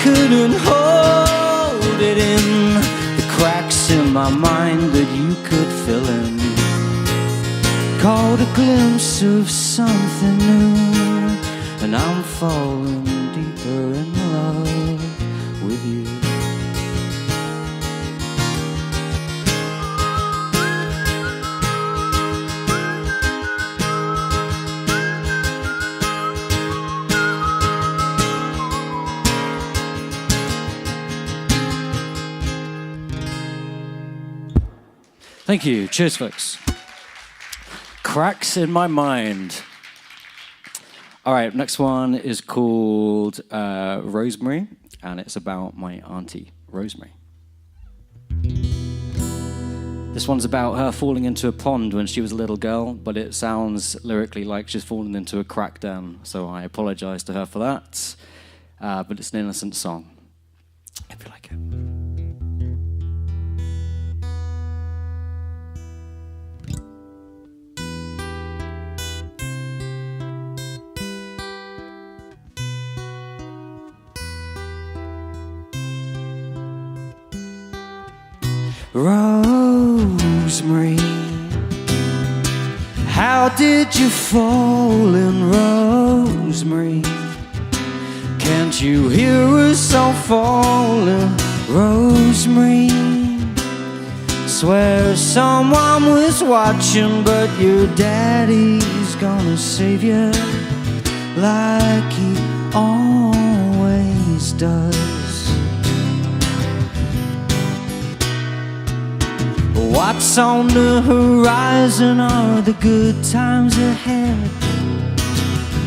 couldn't hold it in, the cracks in my mind that you could fill in. Caught a glimpse of something new, and I'm falling deeper in love with you. Thank you. Cheers, folks. Cracks in my mind. All right, next one is called Rosemary, and it's about my auntie, Rosemary. This one's about her falling into a pond when she was a little girl, but it sounds lyrically like she's fallen into a crack dam, so I apologize to her for that. But it's an innocent song, if you like it. Rosemary, how did you fall in, Rosemary? Can't you hear us all falling, Rosemary? Swear someone was watching, but your daddy's gonna save you like he always does. What's on the horizon are the good times ahead,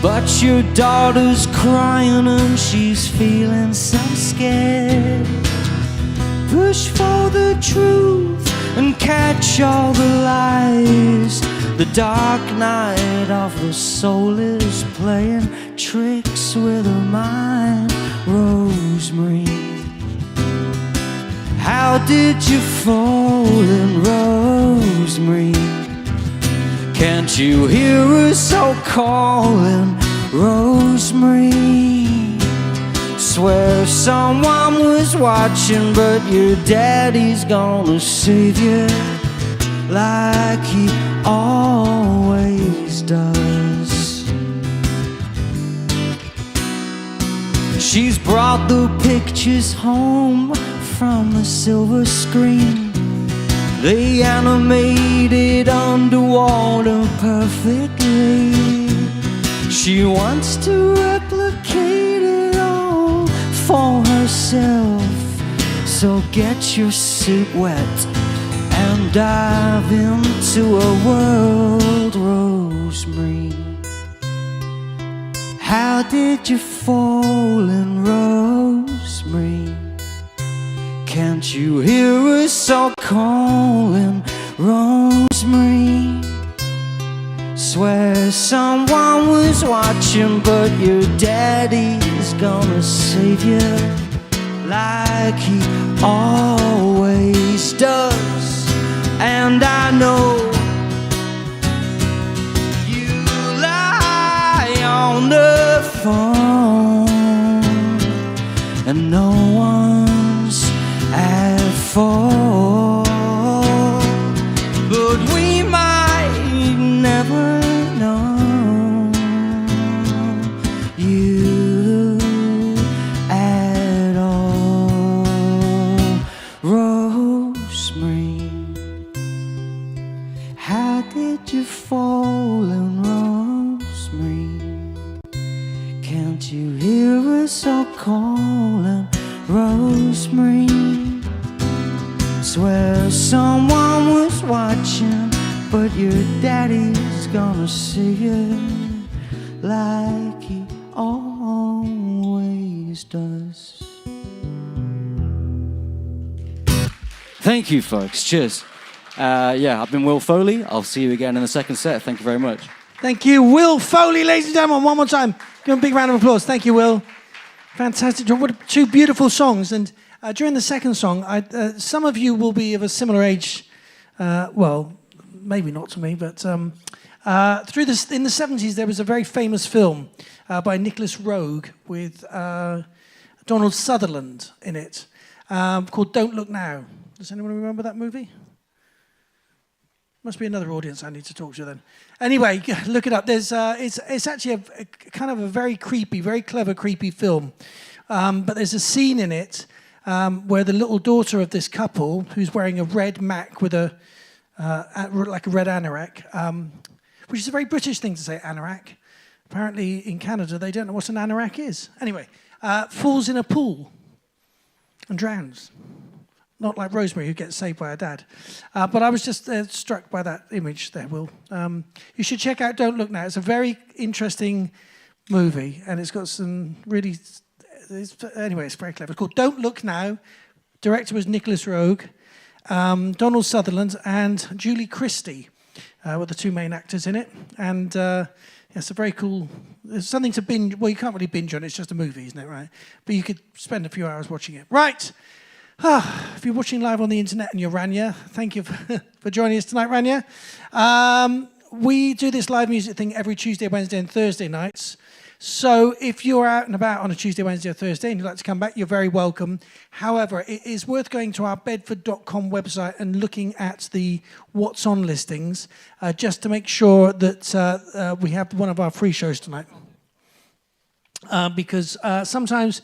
but your daughter's crying and she's feeling so scared. Push for the truth and catch all the lies, The dark night of the soul is playing tricks with her mind. Rosemary, how did you fall in, Rosemary? Can't you hear us so calling, Rosemary? Swear someone was watching, but your daddy's gonna save you like he always does. She's brought the pictures home from the silver screen. They animated underwater perfectly. She wants to replicate it all for herself. So get your suit wet and dive into a world, Rosemary. How did you fall in, Rosemary? Can't you hear us all calling, Rosemary? Swear someone was watching, but your daddy's gonna save you like he always does. And I know you lie on the phone and no one's at fault, but we might never know you at all, Rosemary. How did you fall in, Rosemary? Can't you hear us all calling, Rosemary? Swear someone was watching, but your daddy's gonna see you like he always does. Thank you, folks. Cheers. Yeah, I've been Will Foley. I'll see you again in the second set. Thank you very much. Thank you, Will Foley, ladies and gentlemen. One more time. Give him a big round of applause. Thank you, Will. Fantastic job. What two beautiful songs. And during the second song, some of you will be of a similar age. Well, maybe not to me, but in the 70s, there was a very famous film by Nicholas Roeg with Donald Sutherland in it called Don't Look Now. Does anyone remember that movie? Must be another audience I need to talk to then. Anyway, look it up. There's it's actually a kind of a very creepy, very clever, creepy film. But there's a scene in it where the little daughter of this couple, who's wearing a red Mac with like a red anorak, which is a very British thing to say, anorak. Apparently in Canada they don't know what an anorak is. Anyway, falls in a pool and drowns. Not like Rosemary, who gets saved by her dad. But I was just struck by that image there, Will. You should check out Don't Look Now. It's a very interesting movie, and it's got some really... Anyway, it's very clever. It's called Don't Look Now. Director was Nicholas Roeg. Donald Sutherland and Julie Christie were the two main actors in it. And it's a very cool... It's something to binge... Well, you can't really binge on it. It's just a movie, isn't it, right? But you could spend a few hours watching it. Right. If you're watching live on the internet and you're Rania, thank you for joining us tonight, Rania. We do this live music thing every Tuesday, Wednesday and Thursday nights. So if you're out and about on a Tuesday, Wednesday or Thursday and you'd like to come back, you're very welcome. However, it is worth going to our bedford.com website and looking at the What's On listings just to make sure that we have one of our free shows tonight. Because sometimes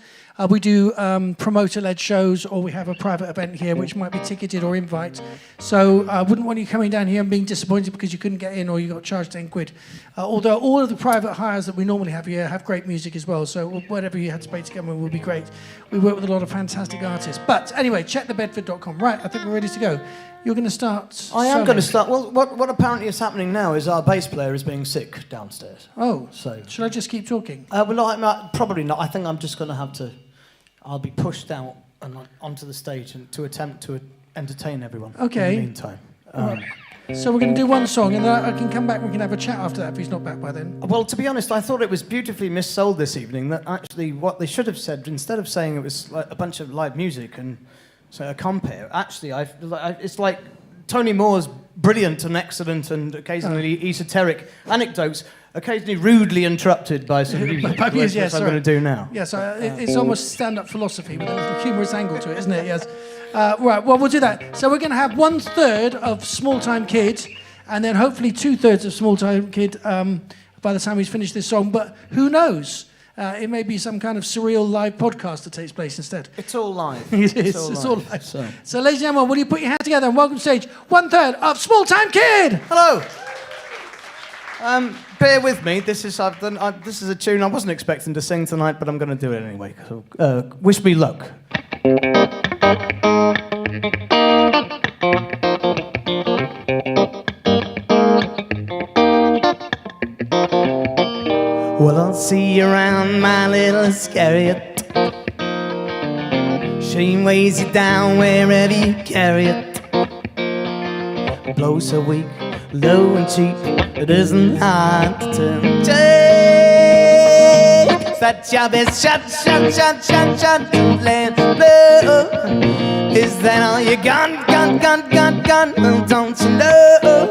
we do promoter-led shows, or we have a private event here which might be ticketed or invite. So I wouldn't want you coming down here and being disappointed because you couldn't get in or you got charged 10 quid. Although all of the private hires that we normally have here have great music as well. So whatever you had to pay to come in will be great. We work with a lot of fantastic artists. But anyway, check thebedford.com. Right, I think we're ready to go. You're going to start. I am going to start. Well, what apparently is happening now is our bass player is being sick downstairs. Oh, so should I just keep talking? Well, probably not. I think I'm just going to have to. I'll be pushed out and onto the stage and to attempt to entertain everyone. Okay. In the meantime. So we're going to do one song, and then I can come back and we can have a chat after that if he's not back by then. Well, to be honest, I thought it was beautifully missold this evening, that actually what they should have said, instead of saying it was like a bunch of live music and so a compare, actually, it's like Tony Moore's brilliant and excellent and occasionally esoteric anecdotes, occasionally rudely interrupted by some music, By music, which I'm going to do now. Yes, it's almost stand-up philosophy with a little humorous angle to it, isn't it? Yes. Right, well, we'll do that. So we're going to have 1/3 of Small Time Kid, and then hopefully 2/3 of Small Time Kid by the time he's finished this song. But who knows? It may be some kind of surreal live podcast that takes place instead. It's all live. It is. It's all live. So, ladies and gentlemen, will you put your hands together and welcome to stage 1/3 of Small Time Kid? Hello. Bear with me. This is a tune I wasn't expecting to sing tonight, but I'm going to do it anyway. So, wish me luck. Well, I'll see you around, my little Iscariot. Shame weighs you down wherever you carry it. Blow so weak, low and cheap, it isn't hard to turn. Take that job is shut, land blow. Is that all you got? Well, don't you know?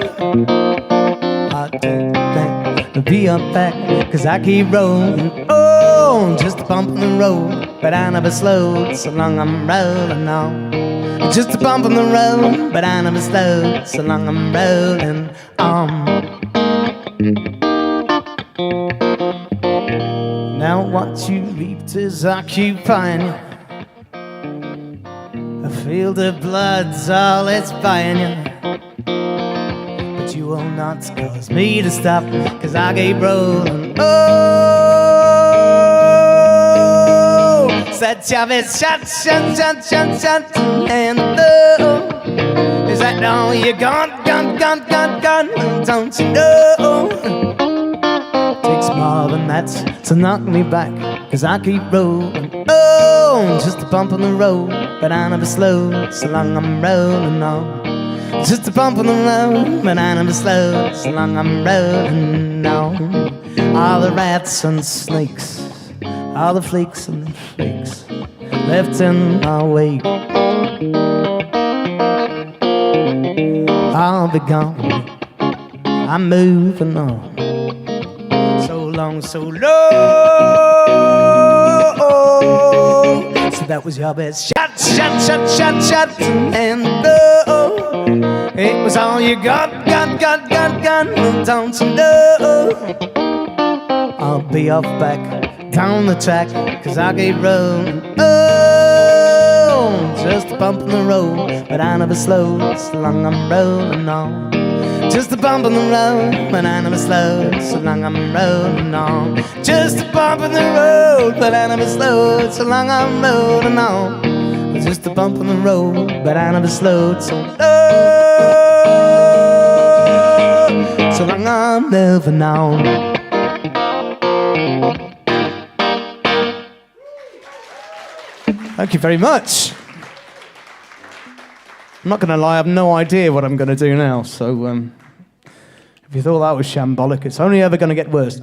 I take that, be up back, 'cause I keep rolling. Oh, just a bump on the road, but I never slowed, so long I'm rolling on. Just a bump on the road, but I never slowed, so long I'm rolling on. Now what you reaped is occupying you. A field of blood's all it's buying you. But you will not cause me to stop, 'cause I keep rolling. Oh, said Chavez, shut, and is that all you got? Don't you know? Takes more than that to knock me back, 'cause I keep rolling. Oh, just a bump on the road, but I never slow, so long I'm rolling on. Just a bump on the road, but I never slow, so long I'm rolling on. All the rats and snakes, all the flakes and flakes left in my wake, I'll be gone, I'm moving on. So long, so low. So that was your best shot, and low. It was all you got. Don't you know? I'll be off back down the track, 'cause I keep rolling. Oh, just a bump in the road, but I never slow, so long I'm rolling on. Just a bump in the road, but I never slow, so long I'm rolling on. Just a bump in the road, but I never slow, so long I'm rolling on. Just a bump in the road, but I never slowed, so long I'm moving on. Thank you very much. I'm not going to lie, I have no idea what I'm going to do now, so if you thought that was shambolic, it's only ever going to get worse.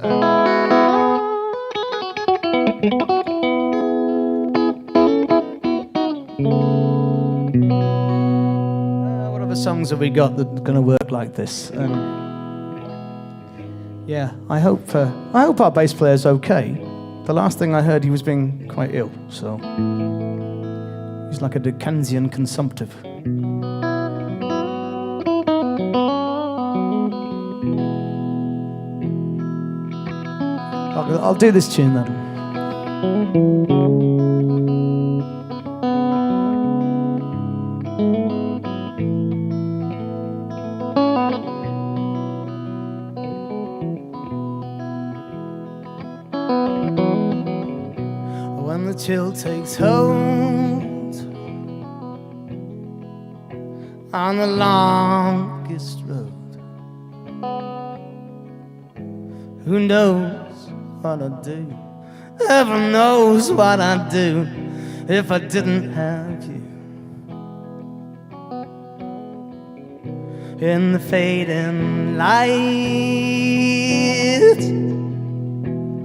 What other songs have we got that are going to work like this? Yeah, I hope our bass player's okay. The last thing I heard, he was being quite ill, so he's like a Dickensian consumptive. I'll do this tune then. When the chill takes hold on the longest road, who knows what I'd do? Heaven knows what I'd do if I didn't have you. in the fading light,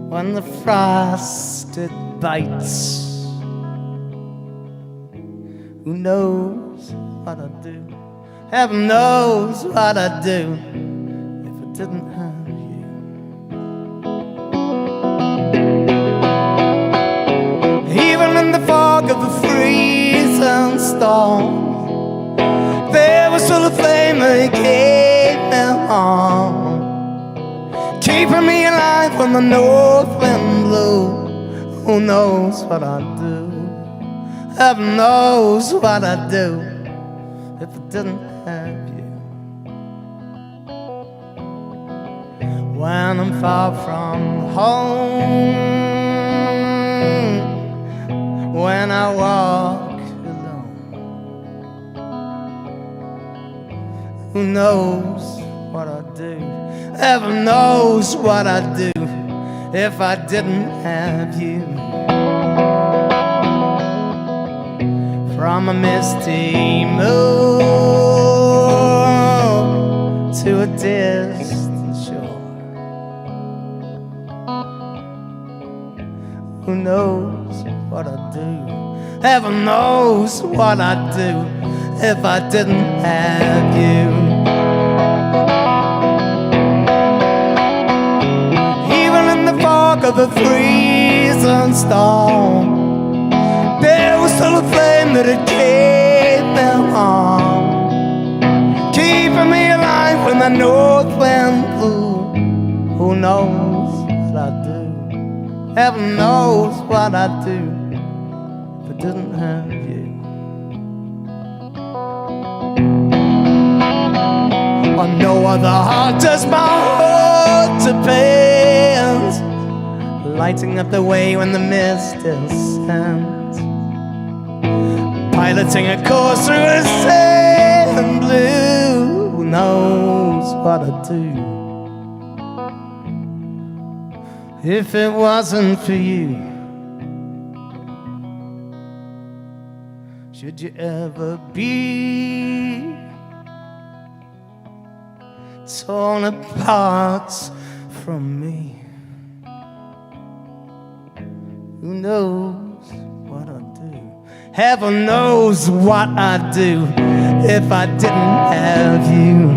when the frost it bites. Who knows what I'd do? Heaven knows what I'd do if I didn't have you. Even in the fog of a freezing storm, there was still a flame that kept me on, keeping me alive when the north wind blew. Who knows what I'd do? Heaven knows what I'd do if I didn't have you. When I'm far from home, when I walk alone, who knows what I'd do? Heaven knows what I'd do if I didn't have you. From a misty moon to a distant shore, who knows what I'd do? Heaven knows what I'd do if I didn't have you. Even in the fog of a freezing storm, there was still a flame that had kept me on, keeping me alive when the north wind blew. Who knows what I'd do? Heaven knows what I'd do if I didn't have you. I know other heart does my heart to pains, lighting up the way when the mist descends, piloting a course through a sand blue. Who knows what I'd do if it wasn't for you? Should you ever be torn apart from me, who knows what I'd do? Heaven knows what I'd do if I didn't have you.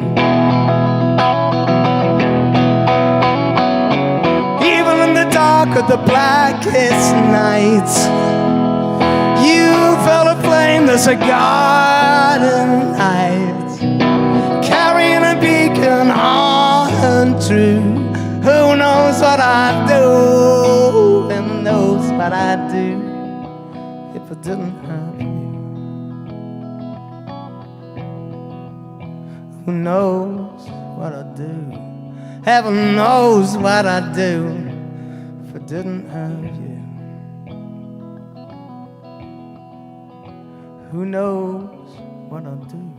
Even in the dark of the blackest nights, you felt a flame that's a garden light, carrying a beacon on and true. Who knows what I'd do? Heaven knows what I'd do if I didn't have you. Who knows what I'd do? Heaven knows what I'd do if I didn't have you. Who knows what I'd do?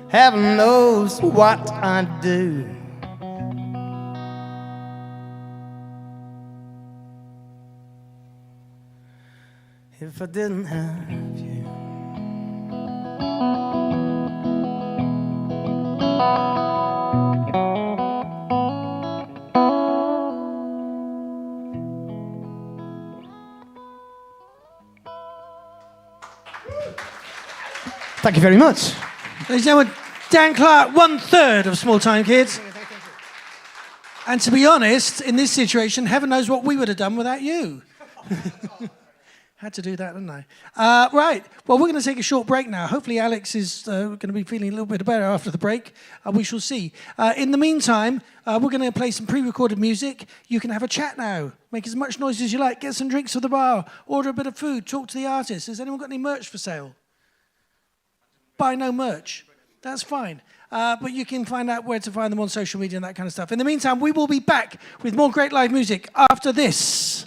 Heaven knows what I'd do if I didn't have you. Thank you very much. Ladies and gentlemen, Dan Clark, 1/3 of Small Time Kids. And to be honest, in this situation, heaven knows what we would have done without you. Had to do that, didn't I? Right, well, we're going to take a short break now. Hopefully Alex is going to be feeling a little bit better after the break. We shall see. In the meantime, we're going to play some pre-recorded music. You can have a chat now. Make as much noise as you like. Get some drinks at the bar. Order a bit of food. Talk to the artist. Has anyone got any merch for sale? Buy no merch. That's fine. But you can find out where to find them on social media and that kind of stuff. In the meantime, we will be back with more great live music after this.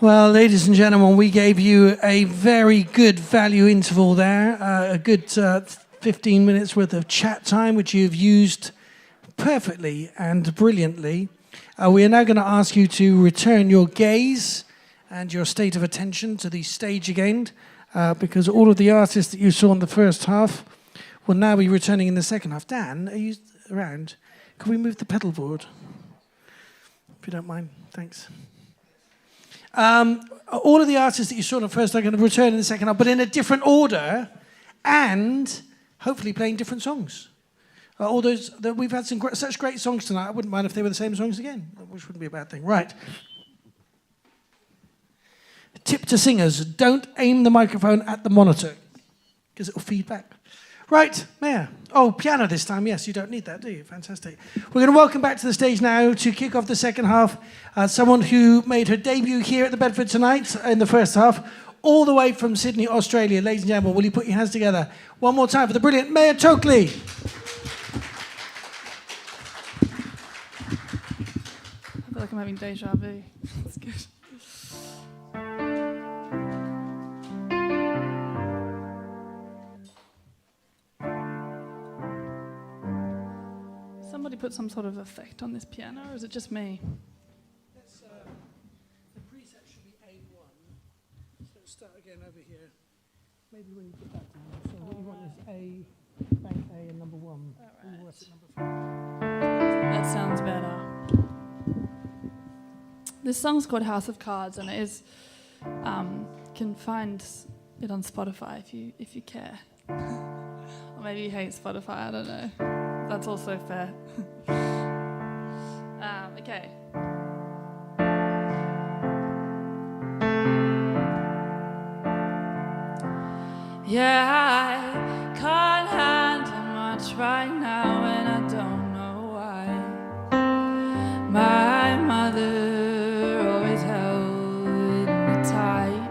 Well, ladies and gentlemen, we gave you a very good value interval there, a good 15 minutes worth of chat time, which you've used perfectly and brilliantly. We are now going to ask you to return your gaze and your state of attention to the stage again, because all of the artists that you saw in the first half will now be returning in the second half. Dan, are you around? Can we move the pedal board? If you don't mind, thanks. All of the artists that you saw in the first are going to return in the second half, but in a different order, and hopefully playing different songs. All those that we've had such great songs tonight. I wouldn't mind if they were the same songs again, which wouldn't be a bad thing. Right. Tip to singers: don't aim the microphone at the monitor because it will feed back. Right, MAIA. Oh, piano this time. Yes, you don't need that, do you? Fantastic. We're going to welcome back to the stage now to kick off the second half someone who made her debut here at the Bedford tonight in the first half, all the way from Sydney, Australia. Ladies and gentlemen, will you put your hands together one more time for the brilliant MAIA TOAKLEY. I feel like I'm having deja vu. That's good. Somebody put some sort of effect on this piano, or is it just me? The preset should be A1. So start again over here. Maybe when you put that down. So what you want is A, bank A and number 1. Right. Work at number 5. That sounds better. This song's called House of Cards, and it is can find it on Spotify if you care. Or maybe you hate Spotify, I don't know. That's also fair. Okay. Yeah, I can't handle much right now, and I don't know why. My mother always held me tight.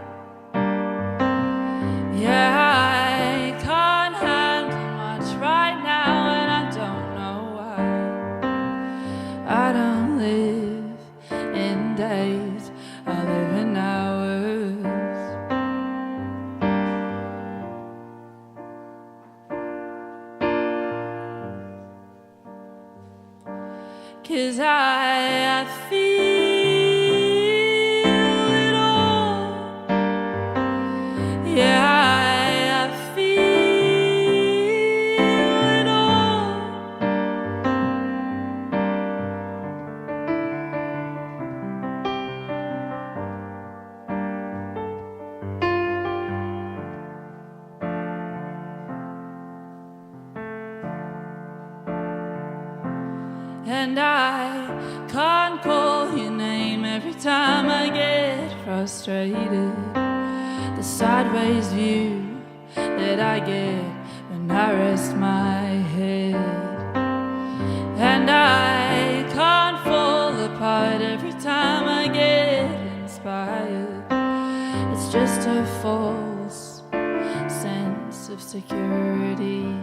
Yeah, I can't handle much right now, and I don't know why. I don't live in days, I live in hours. 'Cause I feel it all. Yeah, I feel it all. And I can't call your name every time I get frustrated. The sideways view that I get when I rest my head. And I can't fall apart every time I get inspired. It's just a false sense of security.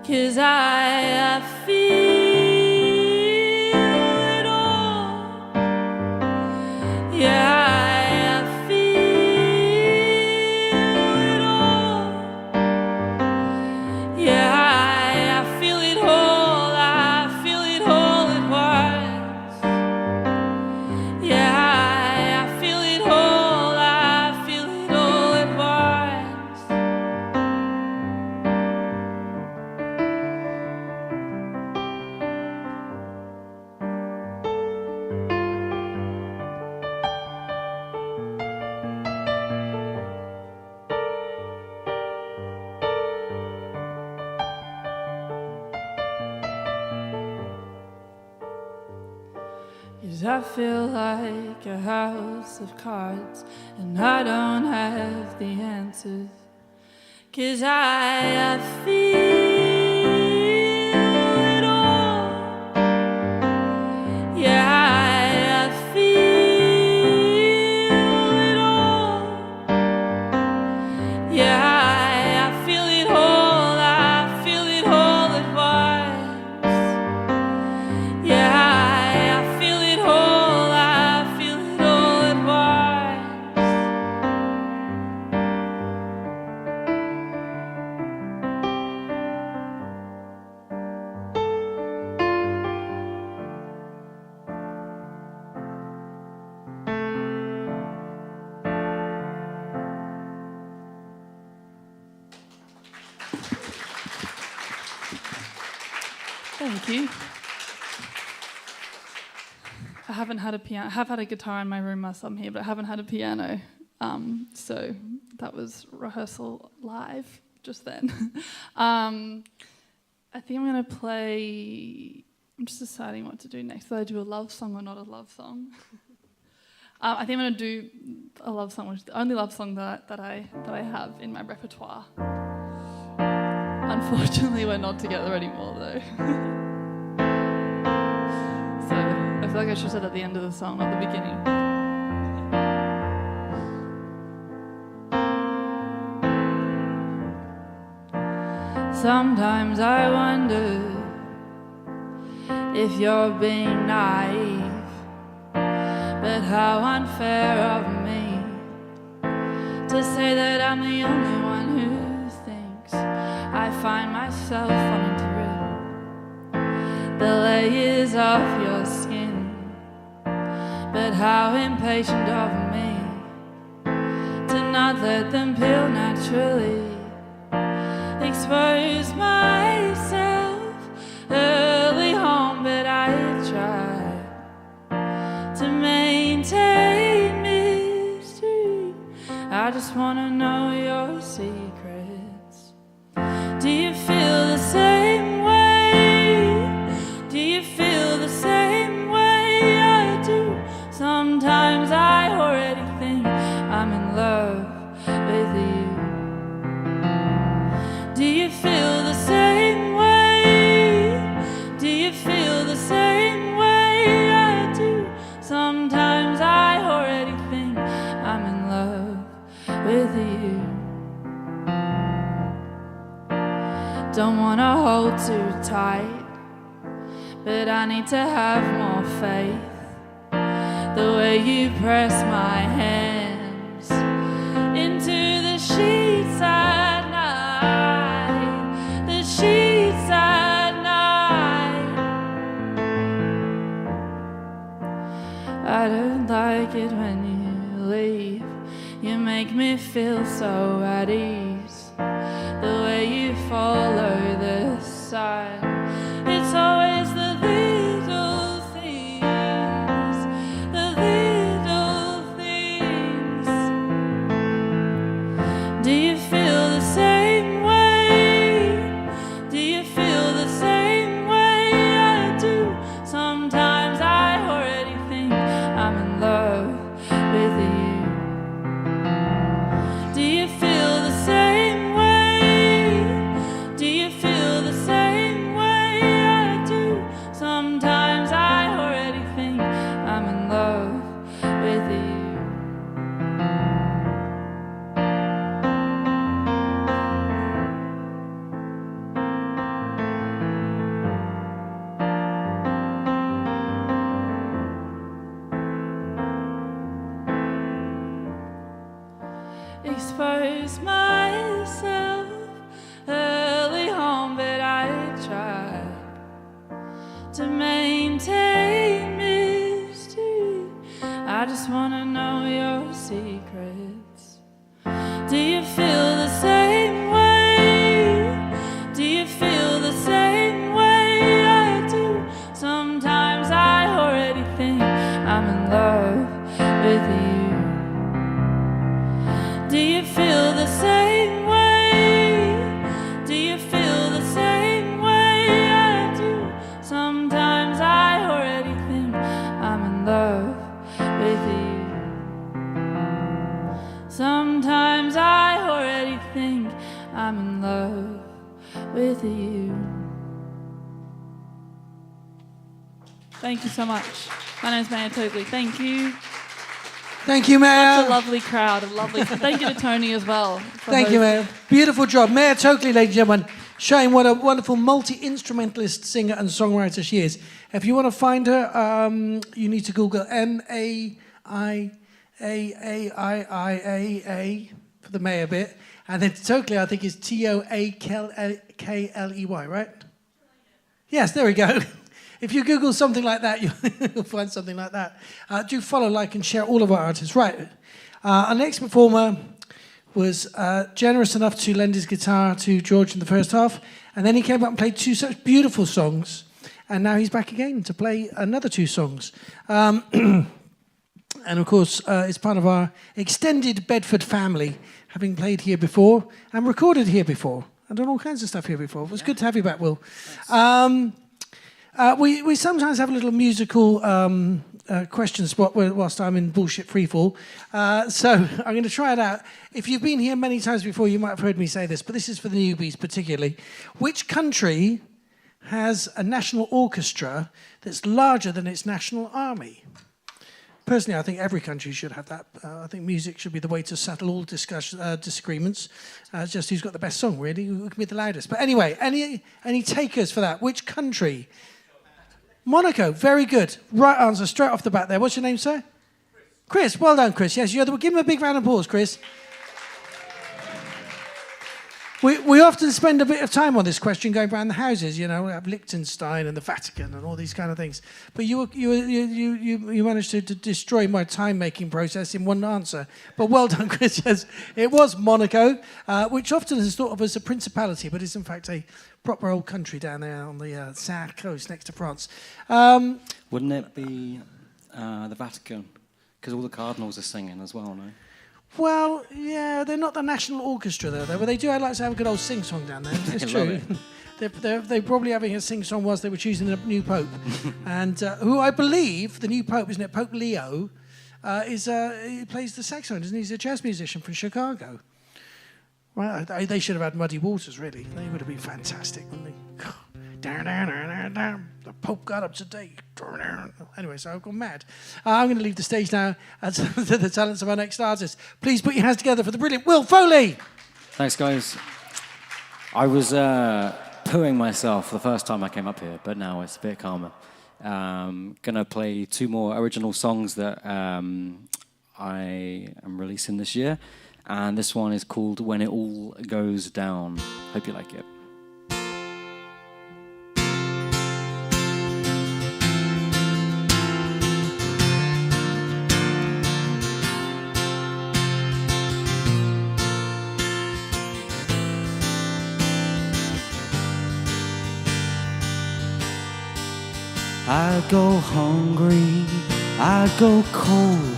'Cause I feel it all. Yeah, I feel it all. Yeah, I feel it all. I feel it all at once. Yeah, I feel it all. I feel it all at once. Cause I feel like a house of cards, and I don't have the answers. 'Cause I feel it all. Yeah, I feel it all. Yeah, I feel it all. Thank you. I haven't had a piano. I have had a guitar in my room whilst I'm here, but I haven't had a piano. So that was rehearsal live just then. I think I'm going to play... I'm just deciding what to do next. Whether I do a love song or not a love song. I think I'm going to do a love song, which is the only love song that I have in my repertoire. Unfortunately, we're not together anymore, though. So I feel like I should have said at the end of the song, not the beginning. Sometimes I wonder if you're being naive, but how unfair of me to say that I'm the only one who thinks I find myself wanting to rip the layers off your skin. But how impatient of me to not let them peel naturally. Expose myself early on, but I try to maintain mystery. I just wanna know your secrets. Do you feel the same way? Do you feel the same way I do? Sometimes I already think I'm in love with you. Do you feel the same way? Do you feel the same way I do? Sometimes I already think I'm in love with you. Don't wanna hold too tight, but I need to have more faith. The way you press my hands into the sheets at night, the sheets at night. I don't like it when you leave. You make me feel so at ease. The way you follow the sun. It's always the little things, the little things. Do you feel the same way? Do you feel the same way I do? Sometimes I already think I'm in love with you. Do you feel the same way? Do you feel the same way I do? Sometimes I already think I'm in love with you. Expose myself early on, but I try to maintain mystery. I just wanna know your secrets. Do you feel the same way? Do you feel the same way I do? Sometimes I already think I'm in love with you. Do you feel the same way? Do you feel the same way I do? Sometimes I already think I'm in love with you. Sometimes I already think I'm in love with you. Thank you so much. My name's MAIA TOAKLEY. Thank you. Thank you, MAIA. Such a lovely crowd. Thank you to Tony as well. Thank you, MAIA. Beautiful job. MAIA TOAKLEY, ladies and gentlemen, showing what a wonderful multi-instrumentalist, singer and songwriter she is. If you want to find her, you need to Google MAIA for the MAIA bit. And then TOAKLEY, I think, is TOAKLEY, right? Yes, there we go. If you Google something like that, you'll find something like that. Do follow, like, and share all of our artists. Right. Our next performer was generous enough to lend his guitar to George in the first half, and then he came up and played two such beautiful songs. and now he's back again to play another 2 songs. And of course, it's part of our extended Bedford family, having played here before and recorded here before and done all kinds of stuff here before. It was good to have you back, Will. We sometimes have a little musical question spot whilst I'm in bullshit freefall. So I'm going to try it out. If you've been here many times before, you might have heard me say this, but this is for the newbies particularly. Which country has a national orchestra that's larger than its national army? Personally, I think every country should have that. I think music should be the way to settle all disagreements. Just who's got the best song, really, who can be the loudest. But anyway, any takers for that? Which country? Monaco. Very good. Right answer, straight off the bat there. What's your name, sir? Chris. Well done, Chris. Yes, give him a big round of applause, Chris. We often spend a bit of time on this question going around the houses, we have Liechtenstein and the Vatican and all these kind of things. But you managed to destroy my time-making process in one answer. But well done, Chris. Yes, it was Monaco, which often is thought of as a principality, but is in fact a proper old country down there on the south coast next to France. Wouldn't it be the Vatican? Because all the cardinals are singing as well, no? Well, yeah, they're not the national orchestra though, but they do like to have a good old sing-song down there. It's true. They're probably having a sing-song whilst they were choosing a new pope. And who I believe, the new pope, isn't it, Pope Leo, he plays the saxophone, doesn't he? He's a jazz musician from Chicago. Well, they should have had Muddy Waters, really. They would have been fantastic, wouldn't they? The Pope got up today. Anyway, so I've gone mad. I'm going to leave the stage now to the talents of our next artist. Please put your hands together for the brilliant Will Foley. Thanks, guys. I was pooing myself the first time I came up here, but now it's a bit calmer. Gonna play 2 more original songs that I am releasing this year, and this one is called When It All Goes Down. Hope you like it. I go hungry, I go cold,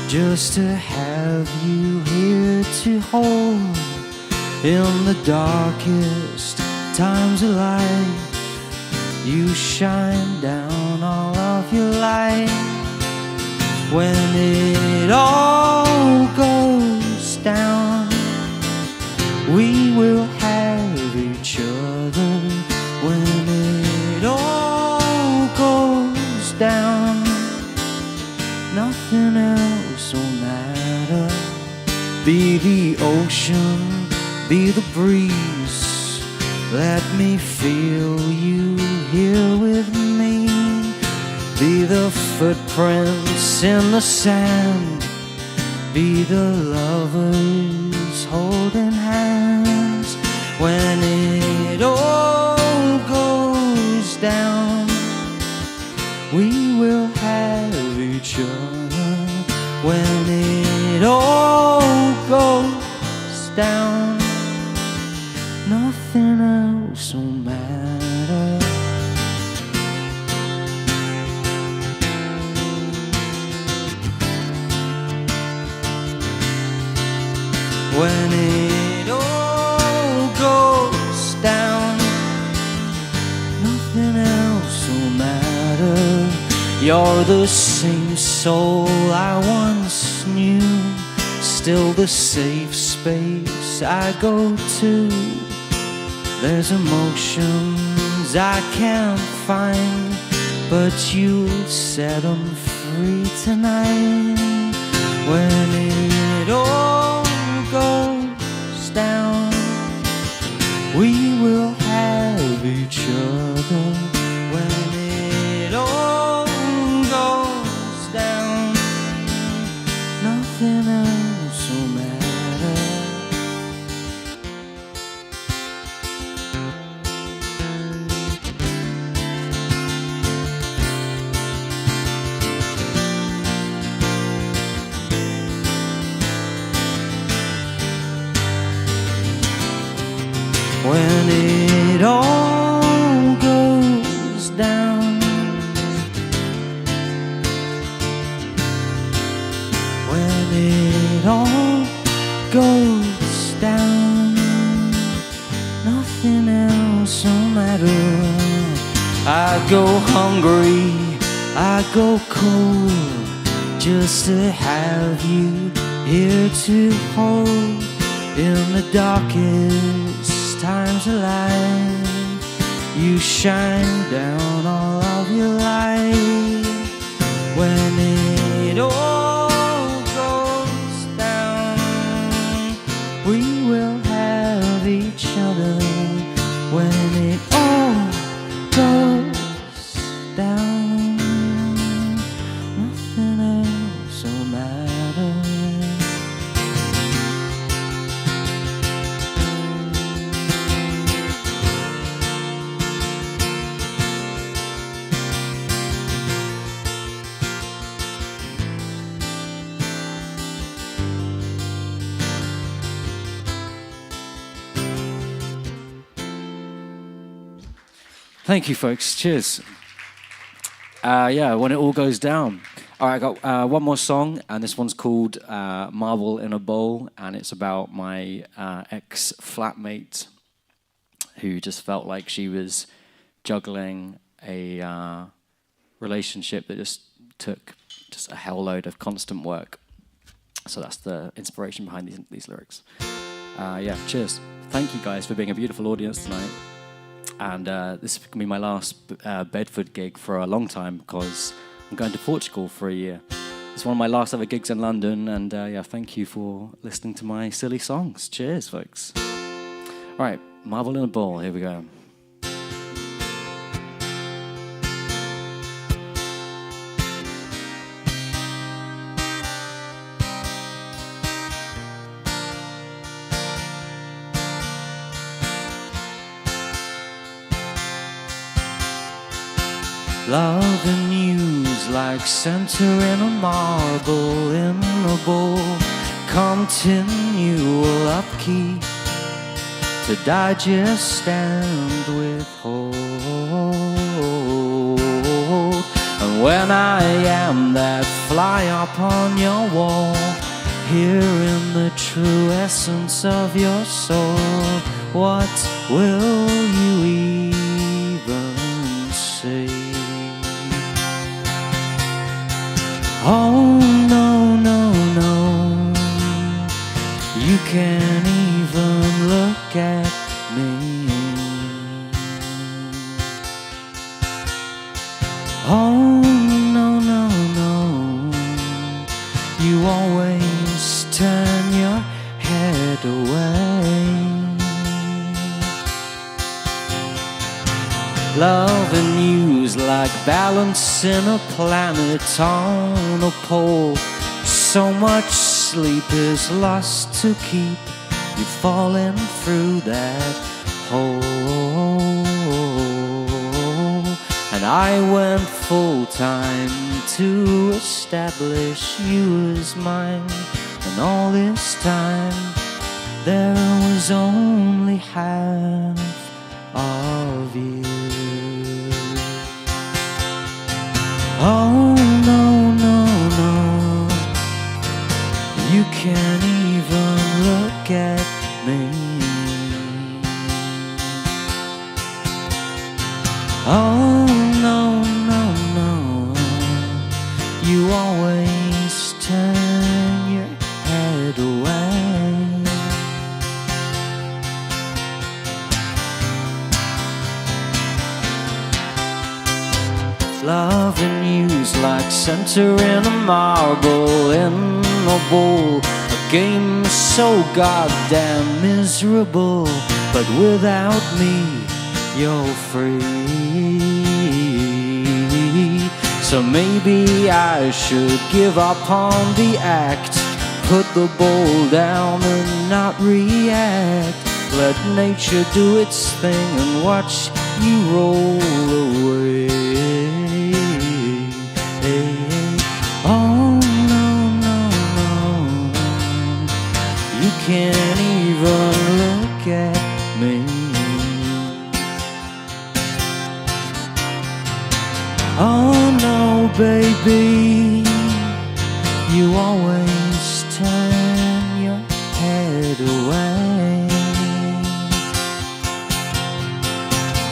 just to have you here to hold. In the darkest times of life, you shine down all of your light. When it all goes down, we will have each other. When it all goes down, nothing else will matter. Be the ocean, be the breeze, let me feel you here with me. Be the footprints in the sand, be the lovers holding hands. When it all goes down, we will have each other. When it all goes down, nothing else will matter. When it all goes down, nothing else will matter. You're the same soul I once knew, still the safe space I go to. There's emotions I can't find, but you'll set them free tonight. When it all goes down, we will have each other. When it all goes down, nothing else will matter. When it all goes down. When it all goes down, nothing else will matter. I go hungry, I go cold, just to have you here to hold. In the darkest times of life, you shine down all of your light. When it all goes down, we will have each other. When it all goes down, nothing else will matter. Thank you, folks. Cheers. Yeah, when it all goes down. All right, I got one more song, and this one's called Marble in a Bowl, and it's about my ex-flatmate who just felt like she was juggling a relationship that just took just a hell load of constant work. So that's the inspiration behind these lyrics. Yeah, cheers. Thank you guys for being a beautiful audience tonight. And this is going to be my last Bedford gig for a long time because I'm going to Portugal for a year. It's one of my last ever gigs in London, and yeah, thank you for listening to my silly songs. Cheers, folks. All right, Marble in a Bowl, here we go. Love and news like center in a marble in a bowl. Continual upkeep to digest and withhold. And when I am that fly upon your wall, hearing the true essence of your soul, what will you even say? Oh, no, no, no, you can't even look at me. Oh, no, no, no, you always turn your head away. Love and news like balance in a planet on a pole. So much sleep is lost to keep you falling through that hole. And I went full time to establish you as mine. And all this time there was only half of you. Oh, no, no, no, you can't even look at me. Oh, no, no, no, you always turn your head away. Love and news like center in a marble in a bowl. A game so goddamn miserable, but without me you're free. So maybe I should give up on the act, put the bowl down and not react. Let nature do its thing and watch you roll away. Oh, no, no, no, you can't even look at me. be. You always turn your head away.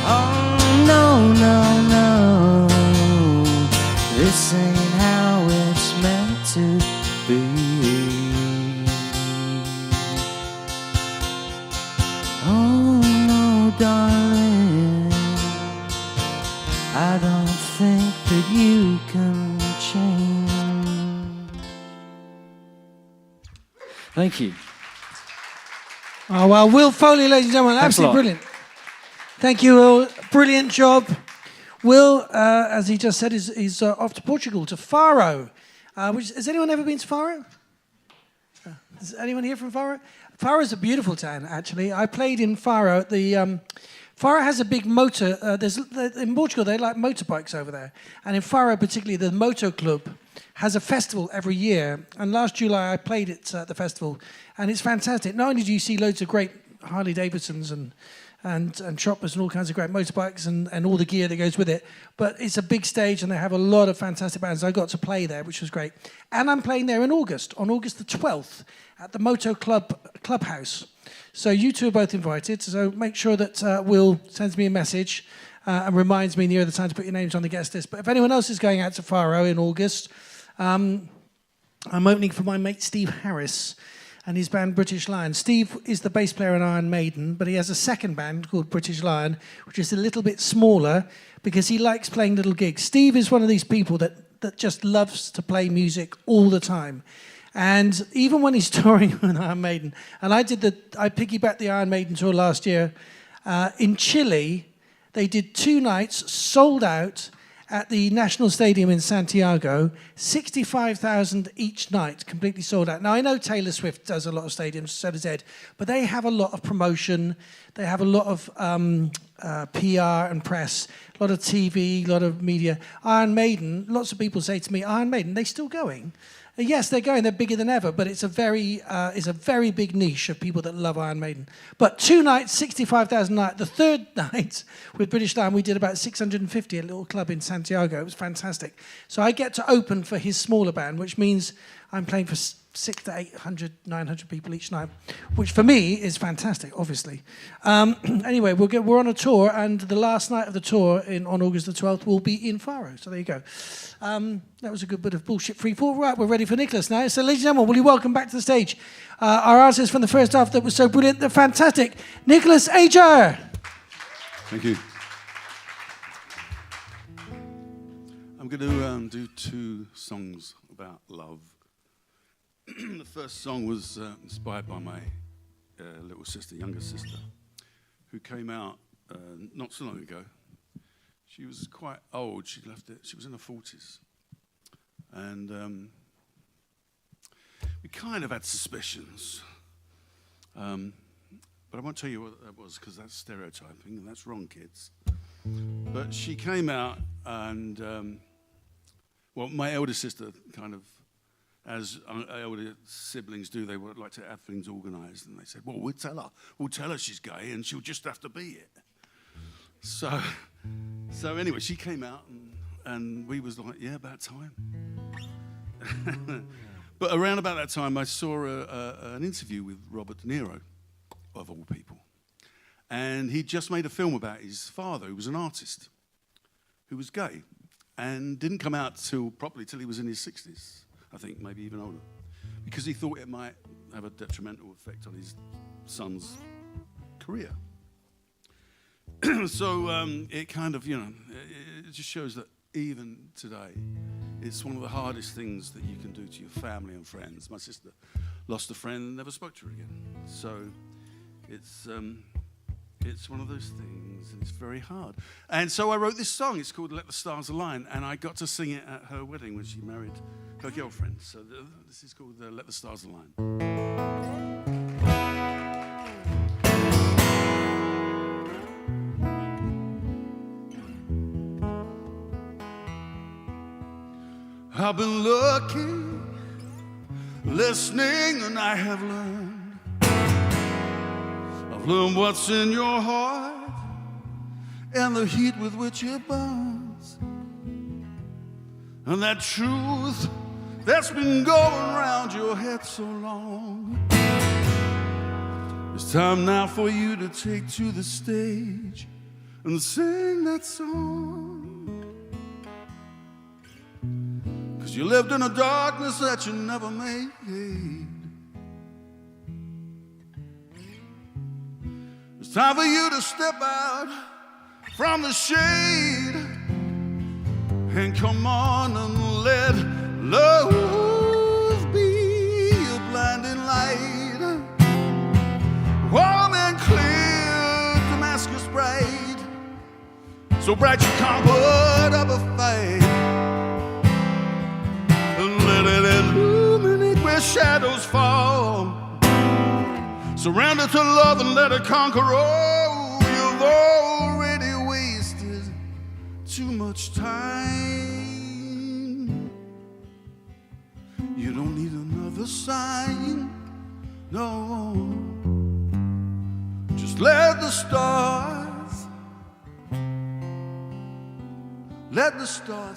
Oh no, no, no, this ain't how it's meant to be. Oh no, darling, I don't think that you can change. Thank you. Oh, well, Will Foley, ladies and gentlemen, Thanks a absolutely lot. brilliant. Thank you, Will. Brilliant job. Will, as he just said, is off to Portugal, to Faro. Has anyone ever been to Faro? Is anyone here from Faro? Faro is a beautiful town, actually. I played in Faro. Faro has a big motor. In Portugal, they like motorbikes over there. And in Faro, particularly, the Moto Club has a festival every year. And last July, I played at the festival. And it's fantastic. Not only do you see loads of great Harley Davidsons and choppers and all kinds of great motorbikes and all the gear that goes with it, but it's a big stage and they have a lot of fantastic bands. I got to play there, which was great. And I'm playing there in August, on August the 12th, at the Moto Clubhouse. So you two are both invited, so make sure that Will sends me a message and reminds me near the time to put your names on the guest list. But if anyone else is going out to Faro in August, I'm opening for my mate Steve Harris and his band British Lion. Steve is the bass player in Iron Maiden, but he has a second band called British Lion, which is a little bit smaller because he likes playing little gigs. Steve is one of these people that just loves to play music all the time. And even when he's touring with Iron Maiden, and I piggybacked the Iron Maiden tour last year, in Chile, they did 2 nights, sold out, at the National Stadium in Santiago, 65,000 each night, completely sold out. Now, I know Taylor Swift does a lot of stadiums, so does Ed, but they have a lot of promotion, they have a lot of PR and press, a lot of TV, a lot of media. Iron Maiden, lots of people say to me, Iron Maiden, they still going? Yes, they're going. They're bigger than ever, but it's a very big niche of people that love Iron Maiden. But 2 nights, 65,000 a night. The third night with British Lion, we did about 650 at a little club in Santiago. It was fantastic. So I get to open for his smaller band, which means I'm playing for 600 to 800, 900 people each night, which for me is fantastic, obviously. Anyway, we're on a tour, and the last night of the tour on August the 12th will be in Faro. So there you go. That was a good bit of bullshit-free fall. Right, we're ready for Nicholas now. So, ladies and gentlemen, will you welcome back to the stage our artist from the first half that was so brilliant, the fantastic Nicholas AGER. Thank you. I'm going to do 2 songs about love. The first song was inspired by my little sister, younger sister, who came out not so long ago. She was quite old. She left it. She was in her 40s. And we kind of had suspicions. But I won't tell you what that was because that's stereotyping, and that's wrong, kids. But she came out and, well, my elder sister kind of, as elder siblings do, they would like to have things organised. And they said, well, we'll tell her she's gay and she'll just have to be it. So anyway, she came out and we was like, yeah, about time. But around about that time, I saw an interview with Robert De Niro, of all people. And he'd just made a film about his father, who was an artist, who was gay, and didn't come out properly till he was in his 60s, I think, maybe even older, because he thought it might have a detrimental effect on his son's career. So it kind of, it just shows that even today, it's one of the hardest things that you can do to your family and friends. My sister lost a friend and never spoke to her again. So it's one of those things, and it's very hard. And so I wrote this song. It's called Let the Stars Align, and I got to sing it at her wedding when she married her girlfriend. So this is called Let the Stars Align. I've been looking, listening, and I have learned. I've learned what's in your heart and the heat with which it burns. and that truth that's been going around your head so long. It's time now for you to take to the stage and sing that song. 'Cause you lived in a darkness that you never made. It's time for you to step out from the shade and come on and let love be a blinding light. Warm and clear, Damascus bright, so bright you can't put up a fight. And let it illuminate where shadows fall. Surrender to love and let it conquer all. You've already wasted too much time. You don't need another sign, no. Just let the stars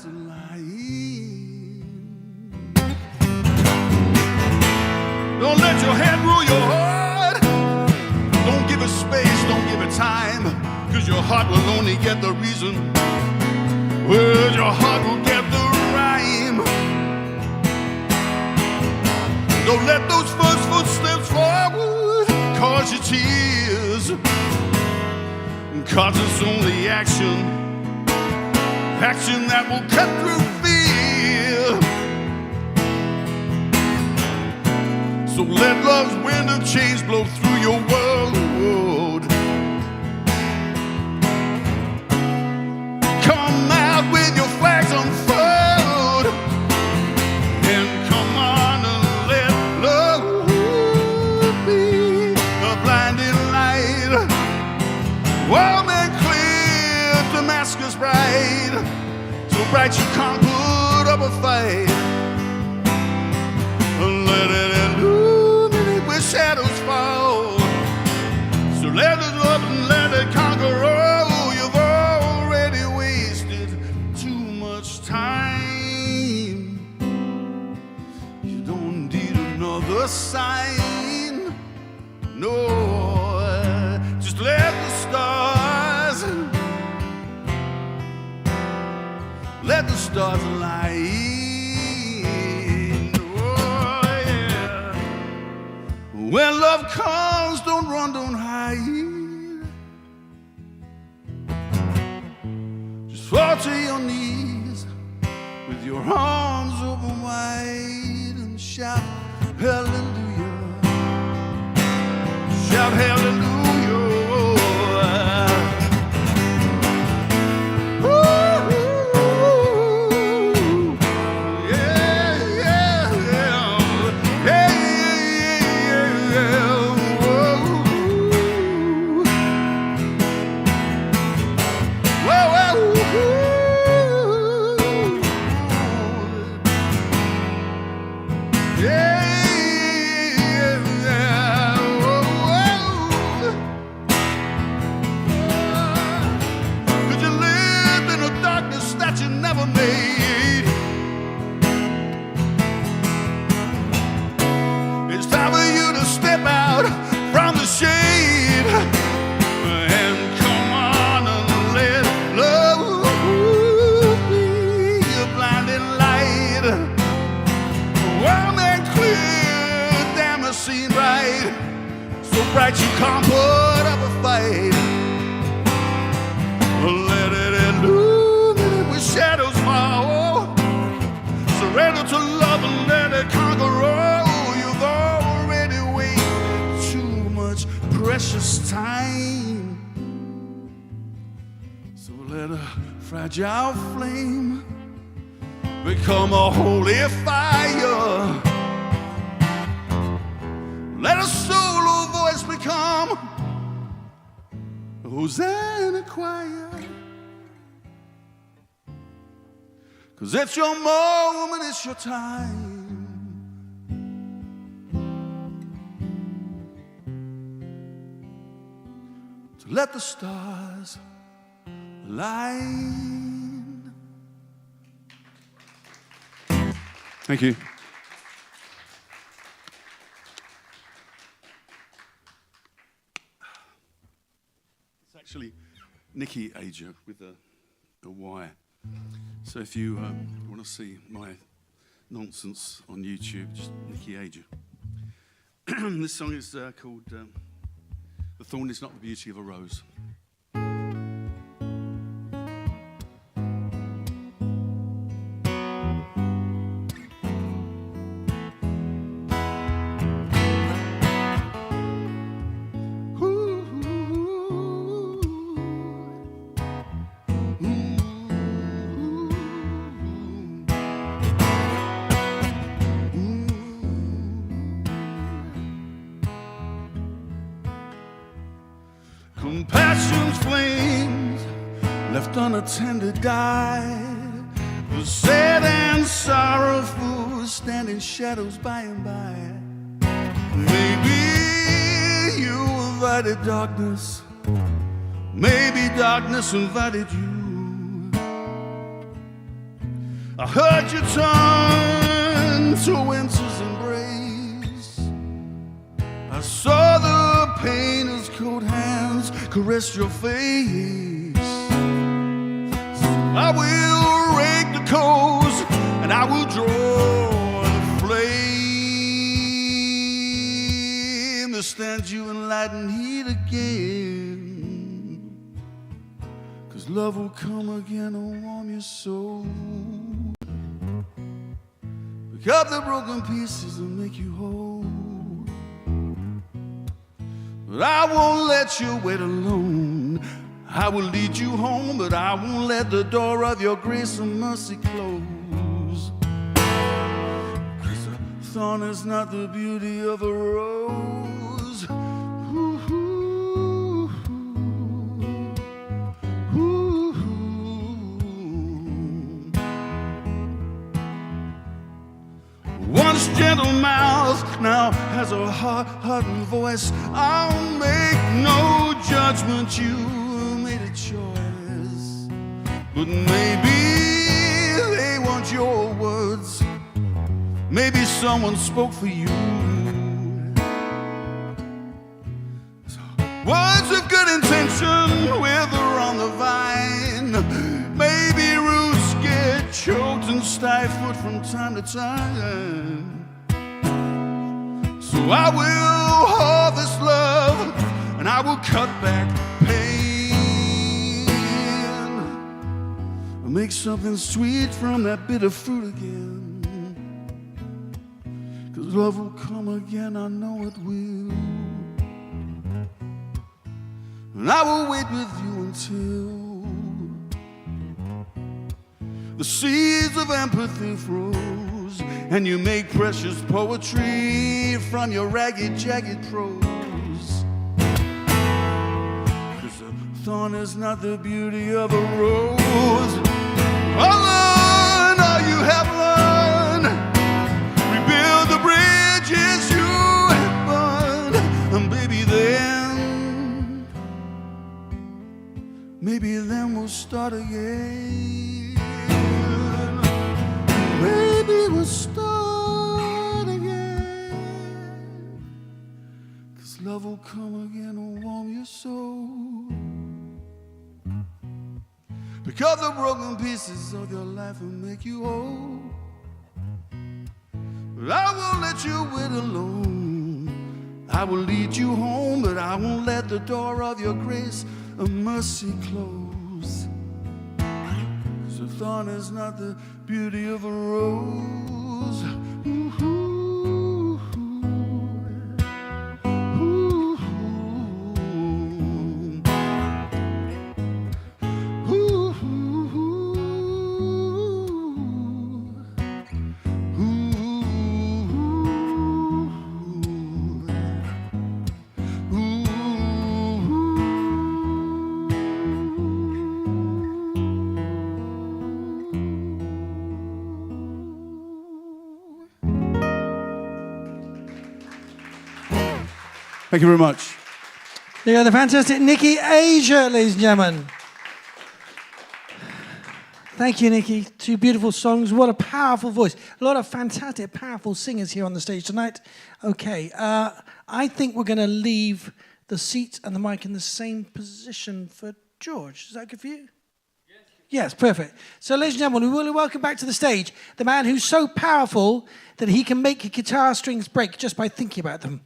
align. Don't let your head rule your heart. Don't give it space, don't give it time, 'cause your heart will only get the reason. Well, your heart will get the rhyme. Don't let those first footsteps forward cause you tears, 'cause it's only action that will cut through fear. So let love's wind of change blow through your world. Come out with your flags unfurled, and come on and let love be a blinding light. Warm and clear, Damascus bright, so bright you can't put up a fight. And let it illuminate where shadows fall. So let it love and let it conquer all. You've already wasted too much time. You don't need another sign, no. Just let the stars align. Oh, yeah. When love comes, don't run, don't hide. Just fall to your knees with your arms open wide and shout hallelujah. Shout hallelujah. Bright you can't put up a fight. Let it illuminate where shadows fall. Surrender to love and let it conquer all. You've already wasted too much precious time. So let a fragile flame become a holy fire. Let a solo voice become a Hosanna choir. 'Cause it's your moment, it's your time. To let the stars align. Thank you. It's actually Nikki AGER with a Y. So if you want to see my nonsense on YouTube, just Nikki AGER. This song is called The Thorn Is Not the Beauty of a Rose. Compassion's flames left unattended died. The sad and sorrowful stand in shadows by and by. Maybe you invited darkness, maybe darkness invited you. I heard you turn to winter's embrace. I saw the painter's cold hands caress your face. So I will rake the coals and I will draw the flame that stands you in light and heat again. 'Cause love will come again and warm your soul. Pick up the broken pieces and make you whole. But I won't let you wait alone. I will lead you home, but I won't let the door of your grace and mercy close. 'Cause a thorn is not the beauty of a rose. Ooh, ooh, ooh, ooh. Once gentle mouth now has a hardened voice. I'll make no judgment, you made a choice. But maybe they want your words. Maybe someone spoke for you. So, words of good intention wither on the vine. Maybe roots get choked and stifled from time to time. So I will harvest love and I will cut back pain and make something sweet from that bitter fruit again. 'Cause love will come again, I know it will. And I will wait with you until the seeds of empathy froze, and you make precious poetry from your ragged, jagged prose. 'Cause a thorn is not the beauty of a rose. Oh, learn all you have learned. Rebuild the bridges you have burned, and maybe then we'll start again. Maybe we'll start again. 'Cause love will come again and warm your soul. Pick up the broken pieces of your life and make you whole. But I won't let you wait alone. I will lead you home, but I won't let the door of your grace and mercy close. 'Cause a thorn is not the beauty of a rose. Ooh, ooh, ooh, Thank you very much. There you go, the fantastic Nikki AGER, ladies and gentlemen. Thank you, Nikki. Two beautiful songs. What a powerful voice. A lot of fantastic, powerful singers here on the stage tonight. Okay, I think we're going to leave the seat and the mic in the same position for George. Is that good for you? Yes, perfect. So, ladies and gentlemen, we will welcome back to the stage the man who's so powerful that he can make guitar strings break just by thinking about them.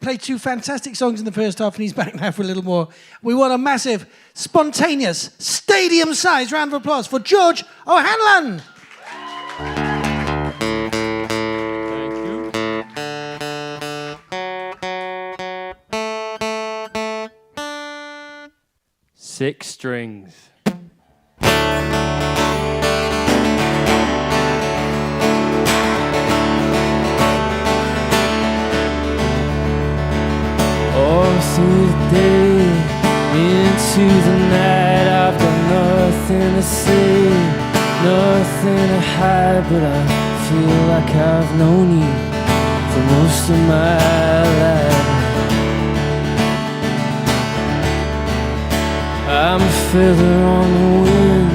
Played two fantastic songs in the first half, and he's back now for a little more. We want a massive, spontaneous, stadium-sized round of applause for George O'Hanlon. Thank you. 6 strings. All through the day, into the night, I've got nothing to say, nothing to hide, but I feel like I've known you for most of my life. I'm a feather on the wind,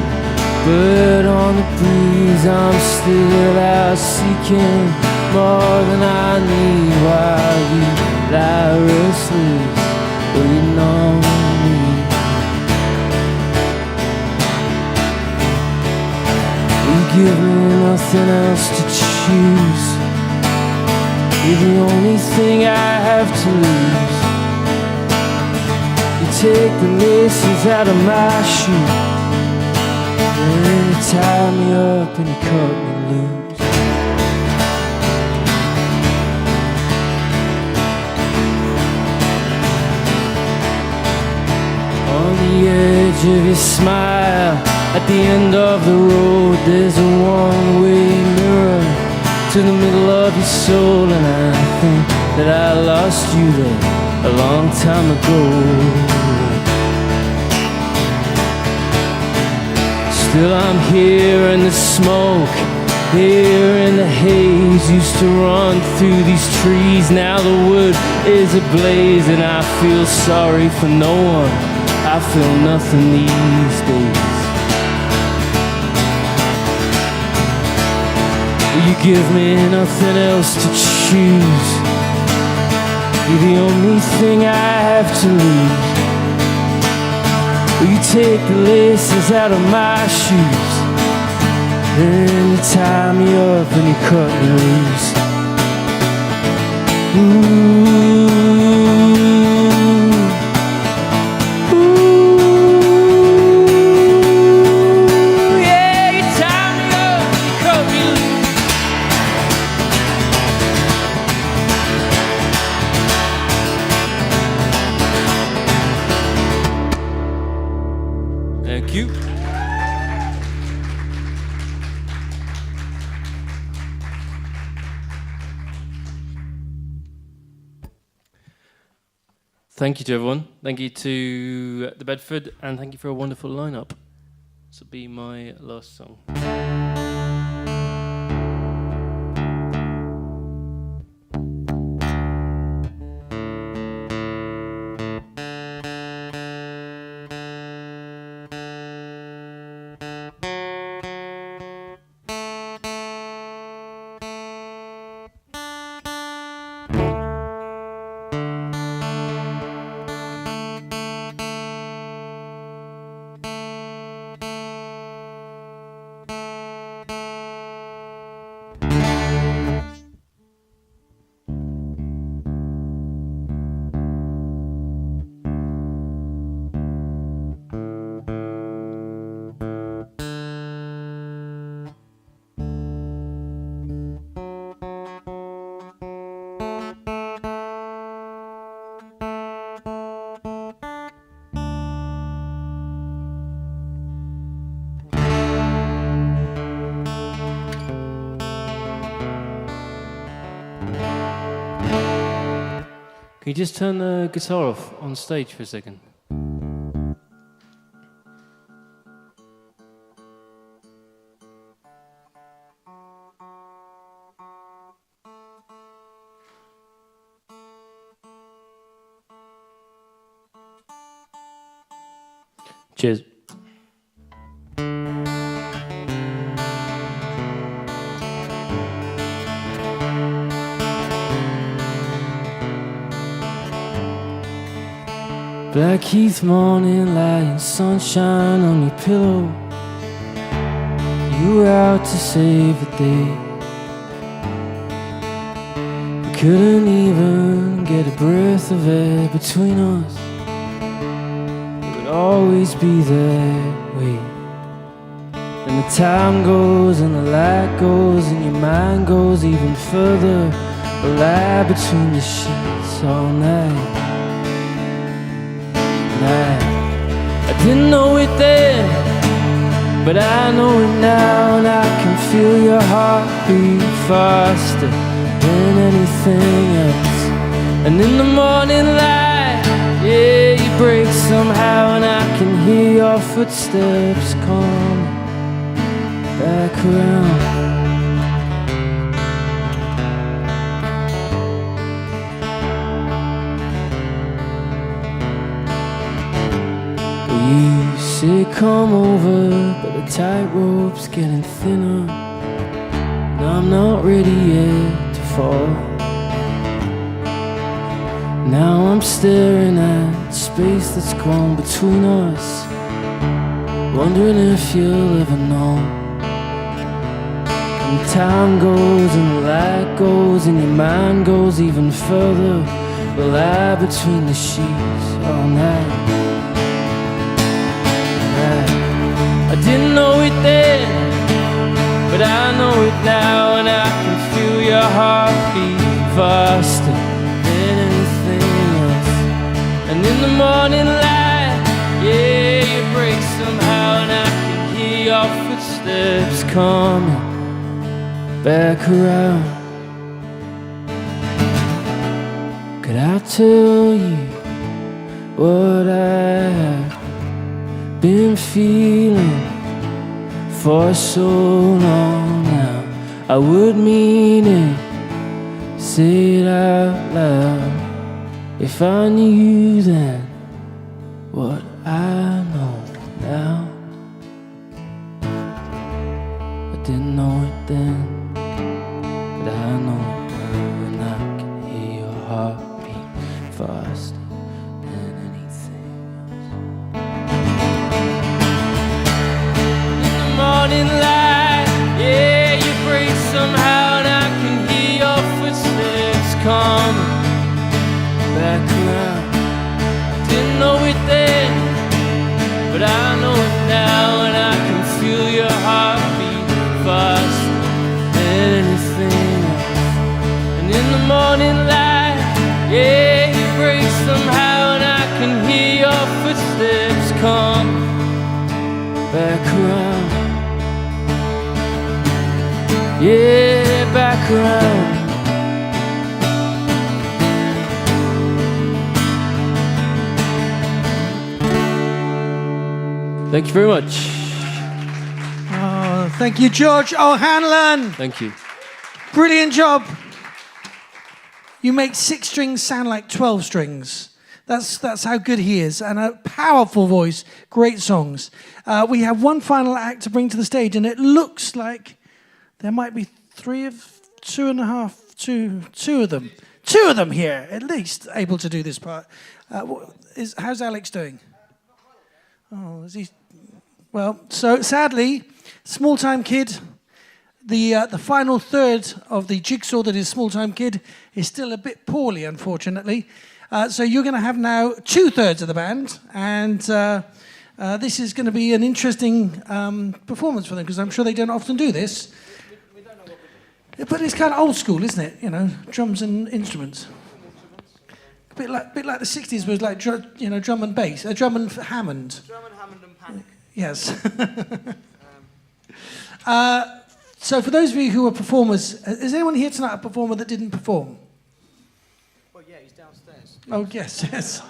bird on the breeze. I'm still out seeking more than I need, while you lie restless, waiting on me. You give me nothing else to choose. You're the only thing I have to lose. You take the laces out of my shoe, and you tie me up and you cut me loose. On the edge of your smile, at the end of the road, there's a one-way mirror to the middle of your soul, and I think that I lost you there a long time ago. Still I'm here in the smoke, here in the haze. Used to run through these trees, now the wood is ablaze, and I feel sorry for no one, I feel nothing these days. You give me nothing else to choose. You're the only thing I have to lose. You take the laces out of my shoes, then you tie me up and you cut me loose. Yeah, you tie me up and you cut me loose. Thank you. Thank you to everyone. Thank you to the Bedford, and thank you for a wonderful lineup. This will be my last song. Can you just turn the guitar off on stage for a second? Cheers. Blackheath morning light, sunshine on your pillow. You were out to save the day. We couldn't even get a breath of air between us. It would always be that way. And the time goes and the light goes and your mind goes even further. A lie between the sheets all night. I didn't know it then, but I know it now, and I can feel your heartbeat faster than anything else. And in the morning light, yeah, you break somehow, and I can hear your footsteps coming back around. You say come over, but the tightrope's getting thinner, and I'm not ready yet to fall. Now I'm staring at space that's grown between us, wondering if you'll ever know. And time goes and the light goes and your mind goes even further. We lie between the sheets all night. I didn't know it then, but I know it now, and I can feel your heartbeat faster than anything else. And in the morning light, yeah, you break somehow, and I can hear your footsteps coming back around. Could I tell you what I have been feeling for so long now? I would mean it, say it out loud, if I knew then what I know now. I didn't know it then, but I know it now, and I can hear your heartbeat faster than anything else. Morning light, yeah, you break somehow, and I can hear your footsteps coming back around. Didn't know it then, but I know it now, and I can feel your heartbeat faster than anything else. And in the morning light, yeah, you break somehow, and I can hear your footsteps coming back around. Yeah, back around. Thank you very much. Oh, thank you, George O'Hanlon. Thank you. Brilliant job. You make 6 strings sound like 12 strings. That's how good he is, and a powerful voice, great songs. We have one final act to bring to the stage, and it looks like there might be two of them here, at least, able to do this part. How's Alex doing? Oh, is he? Well, so sadly, Small Time Kid, the final third of the jigsaw that is Small Time Kid is still a bit poorly, unfortunately. So you're going to have now 2/3 of the band, and this is going to be an interesting performance for them, because I'm sure they don't often do this. We don't know what we do. But it's kind of old school, isn't it? You know, drums and instruments. A bit like the 60s was like, drum and bass, drum and Hammond. Drum and Hammond and Panic. Yes. So for those of you who are performers, is anyone here tonight a performer that didn't perform? Well, yeah, he's downstairs. Oh, yes.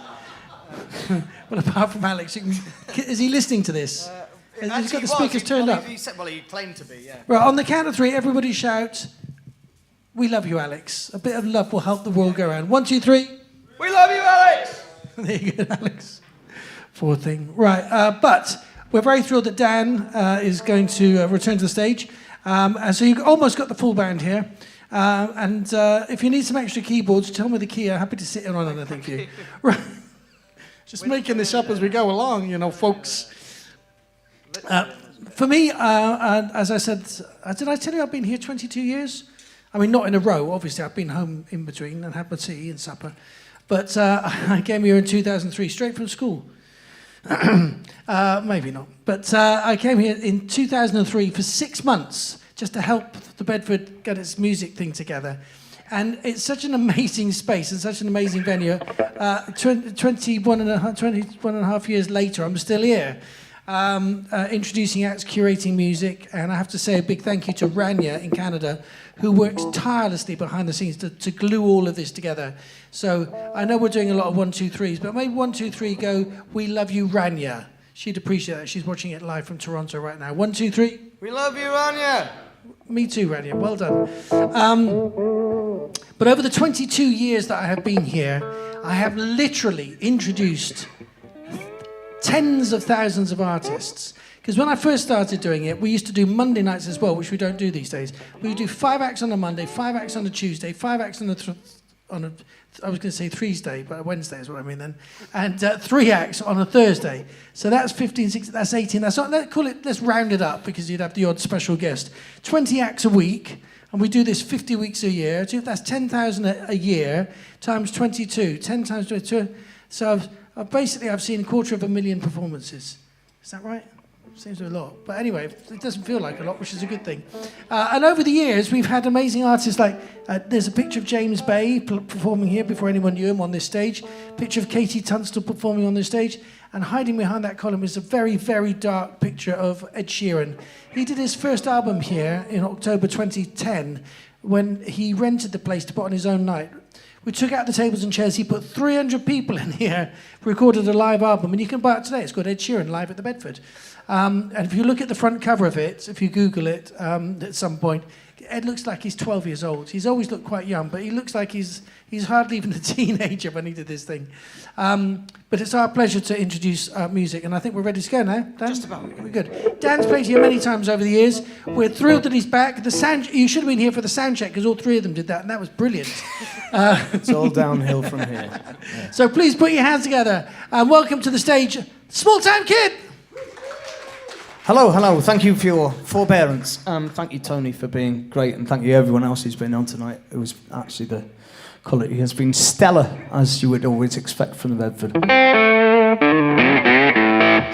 Well, apart from Alex, is he listening to this? Has he got the speakers turned up? He claimed to be, yeah. Right, on the count of 3, everybody shout, "We love you, Alex." A bit of love will help the world go round. 1, 2, 3. We love you, Alex! There you go, Alex. Poor thing. Right, but we're very thrilled that Dan is going to return to the stage. And so you've almost got the full band here. And if you need some extra keyboards, tell me the key. I'm happy to sit in on anything for you. Right. Just making this up as we go along, you know, folks. For me, as I said, did I tell you I've been here 22 years? I mean, not in a row, obviously. I've been home in between and had my tea and supper. But I came here in 2003, straight from school. Maybe not. But I came here in 2003 for 6 months just to help the Bedford get its music thing together. And it's such an amazing space and such an amazing venue. 21 and a half years later, I'm still here. Introducing acts, curating music, and I have to say a big thank you to Rania in Canada, who works tirelessly behind the scenes to glue all of this together. So I know we're doing a lot of 1, 2, 3s, but maybe 1, 2, 3 go, we love you, Rania. She'd appreciate that. She's watching it live from Toronto right now. 1, 2, 3. We love you, Rania. Me too, Rania. Well done. But over the 22 years that I have been here, I have literally introduced tens of thousands of artists. Because when I first started doing it, we used to do Monday nights as well, which we don't do these days. We would do 5 acts on a Monday, 5 acts on a Tuesday, 5 acts on I was going to say Thursday, but Wednesday is what I mean then, and 3 acts on a Thursday. So that's 15, 16, that's 18. That's not, let's round it up because you'd have the odd special guest. 20 acts a week, and we do this 50 weeks a year. So that's 10,000 a year times 22. 10 times 22. So I've seen 250,000 performances. Is that right? Seems a lot. But anyway, it doesn't feel like a lot, which is a good thing. And over the years, we've had amazing artists like, there's a picture of James Bay performing here before anyone knew him on this stage. Picture of Katie Tunstall performing on this stage. And hiding behind that column is a very, very dark picture of Ed Sheeran. He did his first album here in October 2010 when he rented the place to put on his own night. We took out the tables and chairs. He put 300 people in here, recorded a live album, and you can buy it today. It's called Ed Sheeran Live at the Bedford. And if you look at the front cover of it, if you Google it at some point, Ed looks like he's 12 years old. He's always looked quite young, but he looks like he's hardly even a teenager when he did this thing. But it's our pleasure to introduce music, and I think we're ready to go now. Dan? Just about. We're good. Dan's played here many times over the years. We're thrilled that he's back. You should have been here for the sound check, because all 3 of them did that, and that was brilliant. It's all downhill from here. Yeah. So please put your hands together, and welcome to the stage, Small Town Kid! Hello. Thank you for your forbearance. Thank you, Tony, for being great, and thank you everyone else who's been on tonight. It was actually the quality has been stellar, as you would always expect from the Bedford.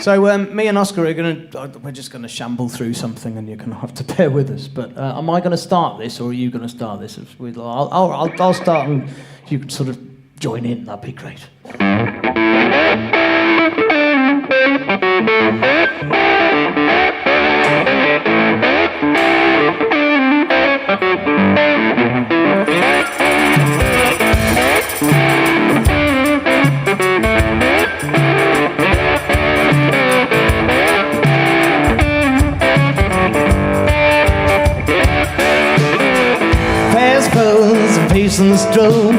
So me and Oscar we're just gonna shamble through something, and you're gonna have to bear with us. But am I gonna start this, or are you gonna start this? I'll start, and you can sort of join in. That'd be great. And stroll,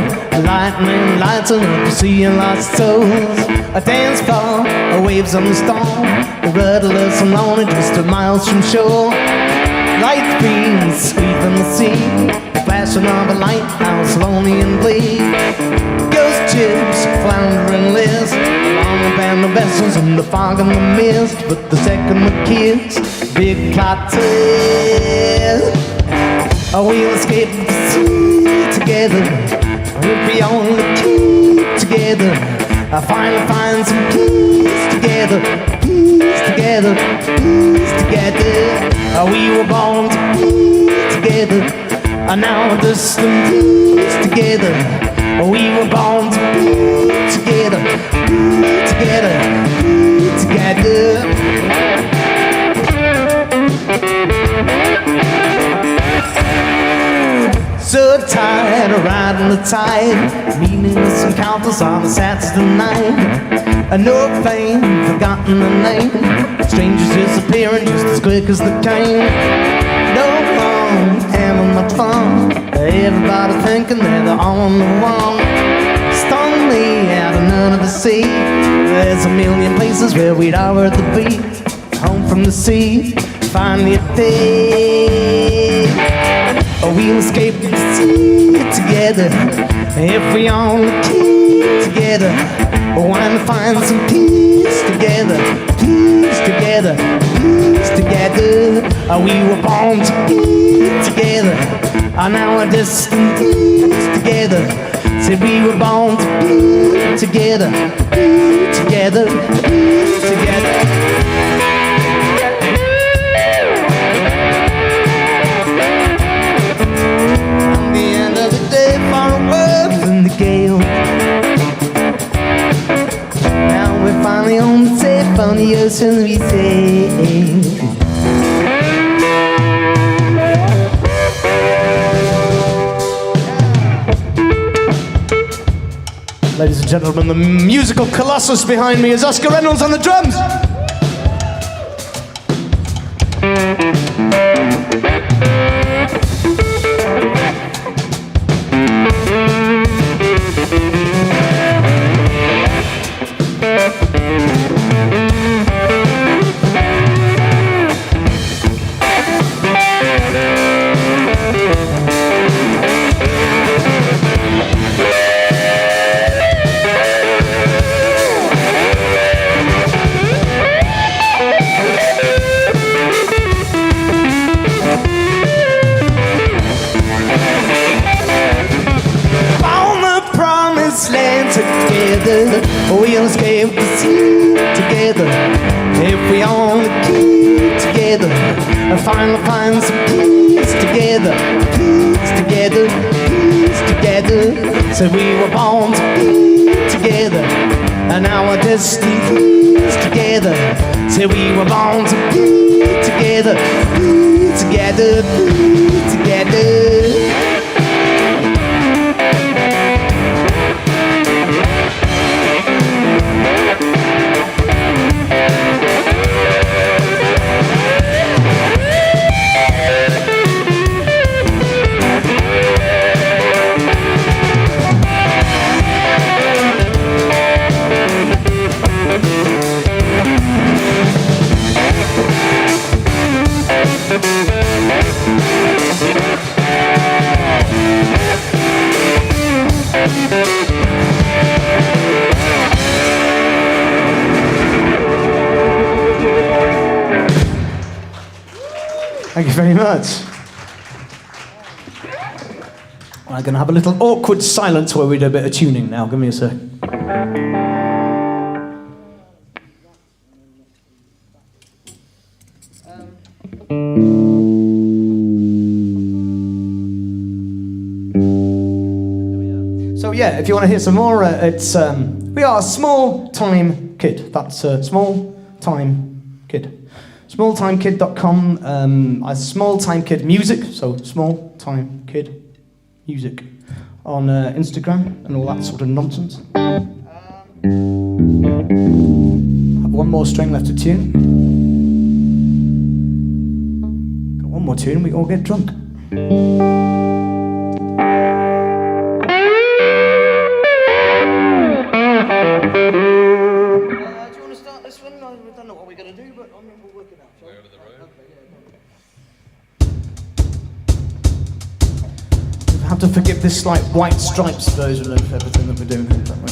lightning lights up, seeing lost souls. A dance floor, waves on the storm, rudderless and lonely, just miles from shore. Light breeze sweeping the sea, flashing of a lighthouse, lonely and bleak. Ghost ships, floundering lists, long band of vessels in the fog and the mist. But the second we kiss, big plot twist. We'll escape the sea together, if we only keep together. I finally find some peace together, peace together, peace together. We were born to be together, and now we're distant peace together. We were born to be together, be together, be together. So tired of riding the tide, meaningless encounters on a Saturday night. No fame, forgotten the name, strangers disappearing just as quick as they came. No fun, having much fun, everybody thinking they're the only one. Stonely out of none of the sea, there's a million places where we'd all rather be. Home from the sea, finally a day. We'll escape the sea together, if we only keep together. Wanna find some peace together, peace together, peace together. We were born to be together, now we're destined to be together. Said we were born to be together, be together, be together. At the end of the day, far away from the gale. Now we're finally on the safe on the ocean we sail. Ladies and gentlemen, the musical colossus behind me is Oscar Reynolds on the drums. We'll escape the sea together if we only keep together and finally find some peace together, peace together, peace together. So we were born to be together, and now we're destined to be together. So we were born to be together, be together, be together. Thank you very much. I'm going to have a little awkward silence where we do a bit of tuning now. Give me a sec. So yeah, if you want to hear some more, it's we are a small time kid. That's small time kid. Smalltimekid.com, Small Time Kid Music, so Small Time Kid Music on Instagram and all that sort of nonsense. I have one more string left to tune. Got one more tune, we all get drunk. To forgive this slight White Stripes version of everything that we're doing here, don't we?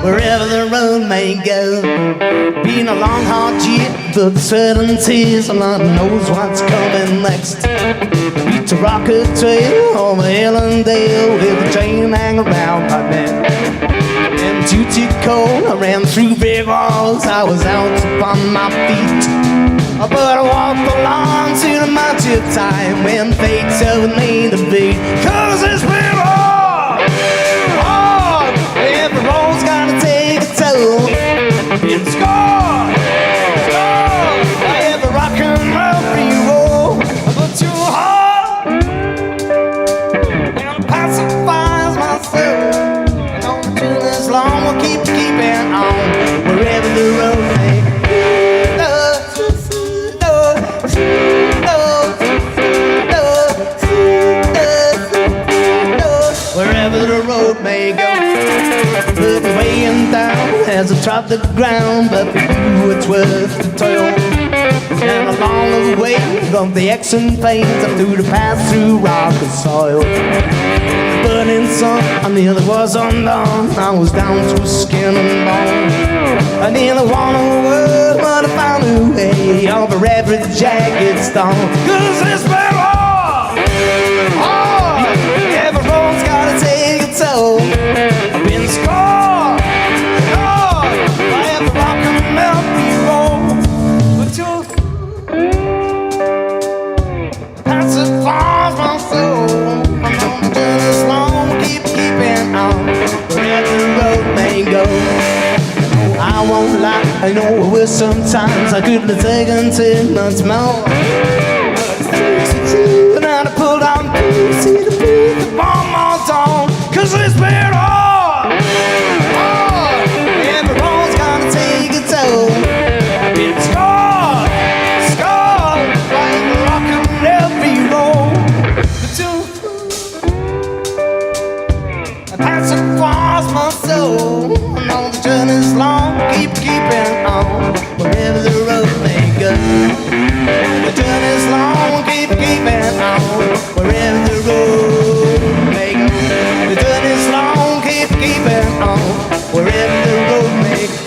Wherever the road may go, been a long hard year, but the sweat and tears, and Lord knows what's coming next. Beat the rocket trail over hill and dale with a train hang around my neck. And too cold, I ran through big walls, I was out upon my feet. But I walked along to the march of time when fate told me to be. Cause it's been hard, hard. Every road's gotta take a toll. It's scarred, scarred. Every rock and roll free roll. But too hard, road may go. Look weighing down as I trod the ground, but for you it's worth the toil. And along the way of the aches and pains, I flew to pass through rock and soil. The burning sun, I nearly was undone. I was down to skin and bone. I nearly won a world, but I found a way over every jagged stone. 'Cause it's been hard, hard. Every road's gotta take a toll. I've been scarred, scarred by every rock and every road. But you pacifies my soul. I know the journey's long, keeping on wherever the road may go. I won't lie, I know it was sometimes I couldn't have taken 10 months more. But now I pulled on through, see the beat upon my dawn. 'Cause it's been hard, hard. Every road's gonna take a toll. I've been scarred, scarred by every rock and every road. But you pacifies my soul. I know the journey's long, keeping on wherever the road may go. The journey's long, keeping on wherever the road may go. The journey's long, keeping on wherever the road may go.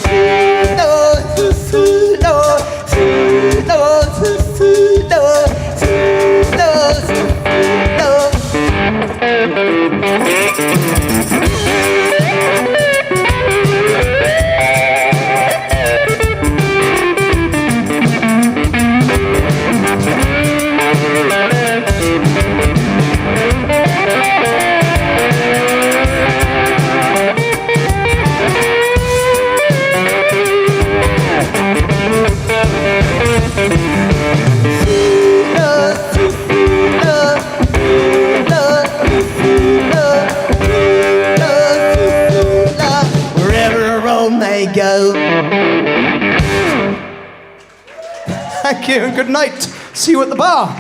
Thank you and good night. See you at the bar.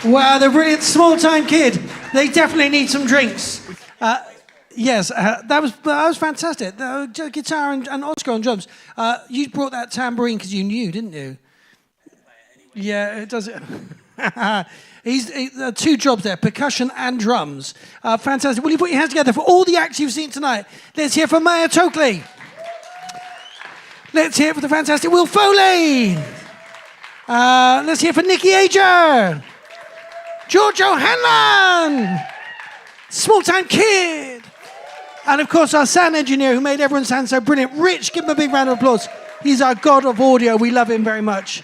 Wow, the brilliant small-time kid. They definitely need some drinks. Yes, that was fantastic. The guitar and Oscar on drums. You brought that tambourine because you knew, didn't you? Yeah, it does. He's 2 jobs there, percussion and drums. Fantastic. Will you put your hands together for all the acts you've seen tonight? Let's hear from MAIA TOAKLEY. Let's hear it for the fantastic Will FOLEY. Let's hear for Nicky AGER. Giorgio Hanlon. Small-time kid. And of course our sound engineer who made everyone sound so brilliant. Rich, give him a big round of applause. He's our god of audio. We love him very much.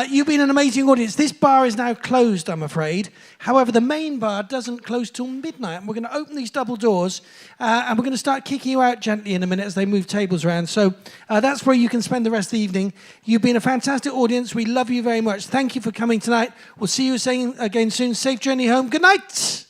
You've been an amazing audience. This bar is now closed, I'm afraid. However, the main bar doesn't close till midnight. And we're going to open these double doors and we're going to start kicking you out gently in a minute as they move tables around. So that's where you can spend the rest of the evening. You've been a fantastic audience. We love you very much. Thank you for coming tonight. We'll see you again soon. Safe journey home. Good night.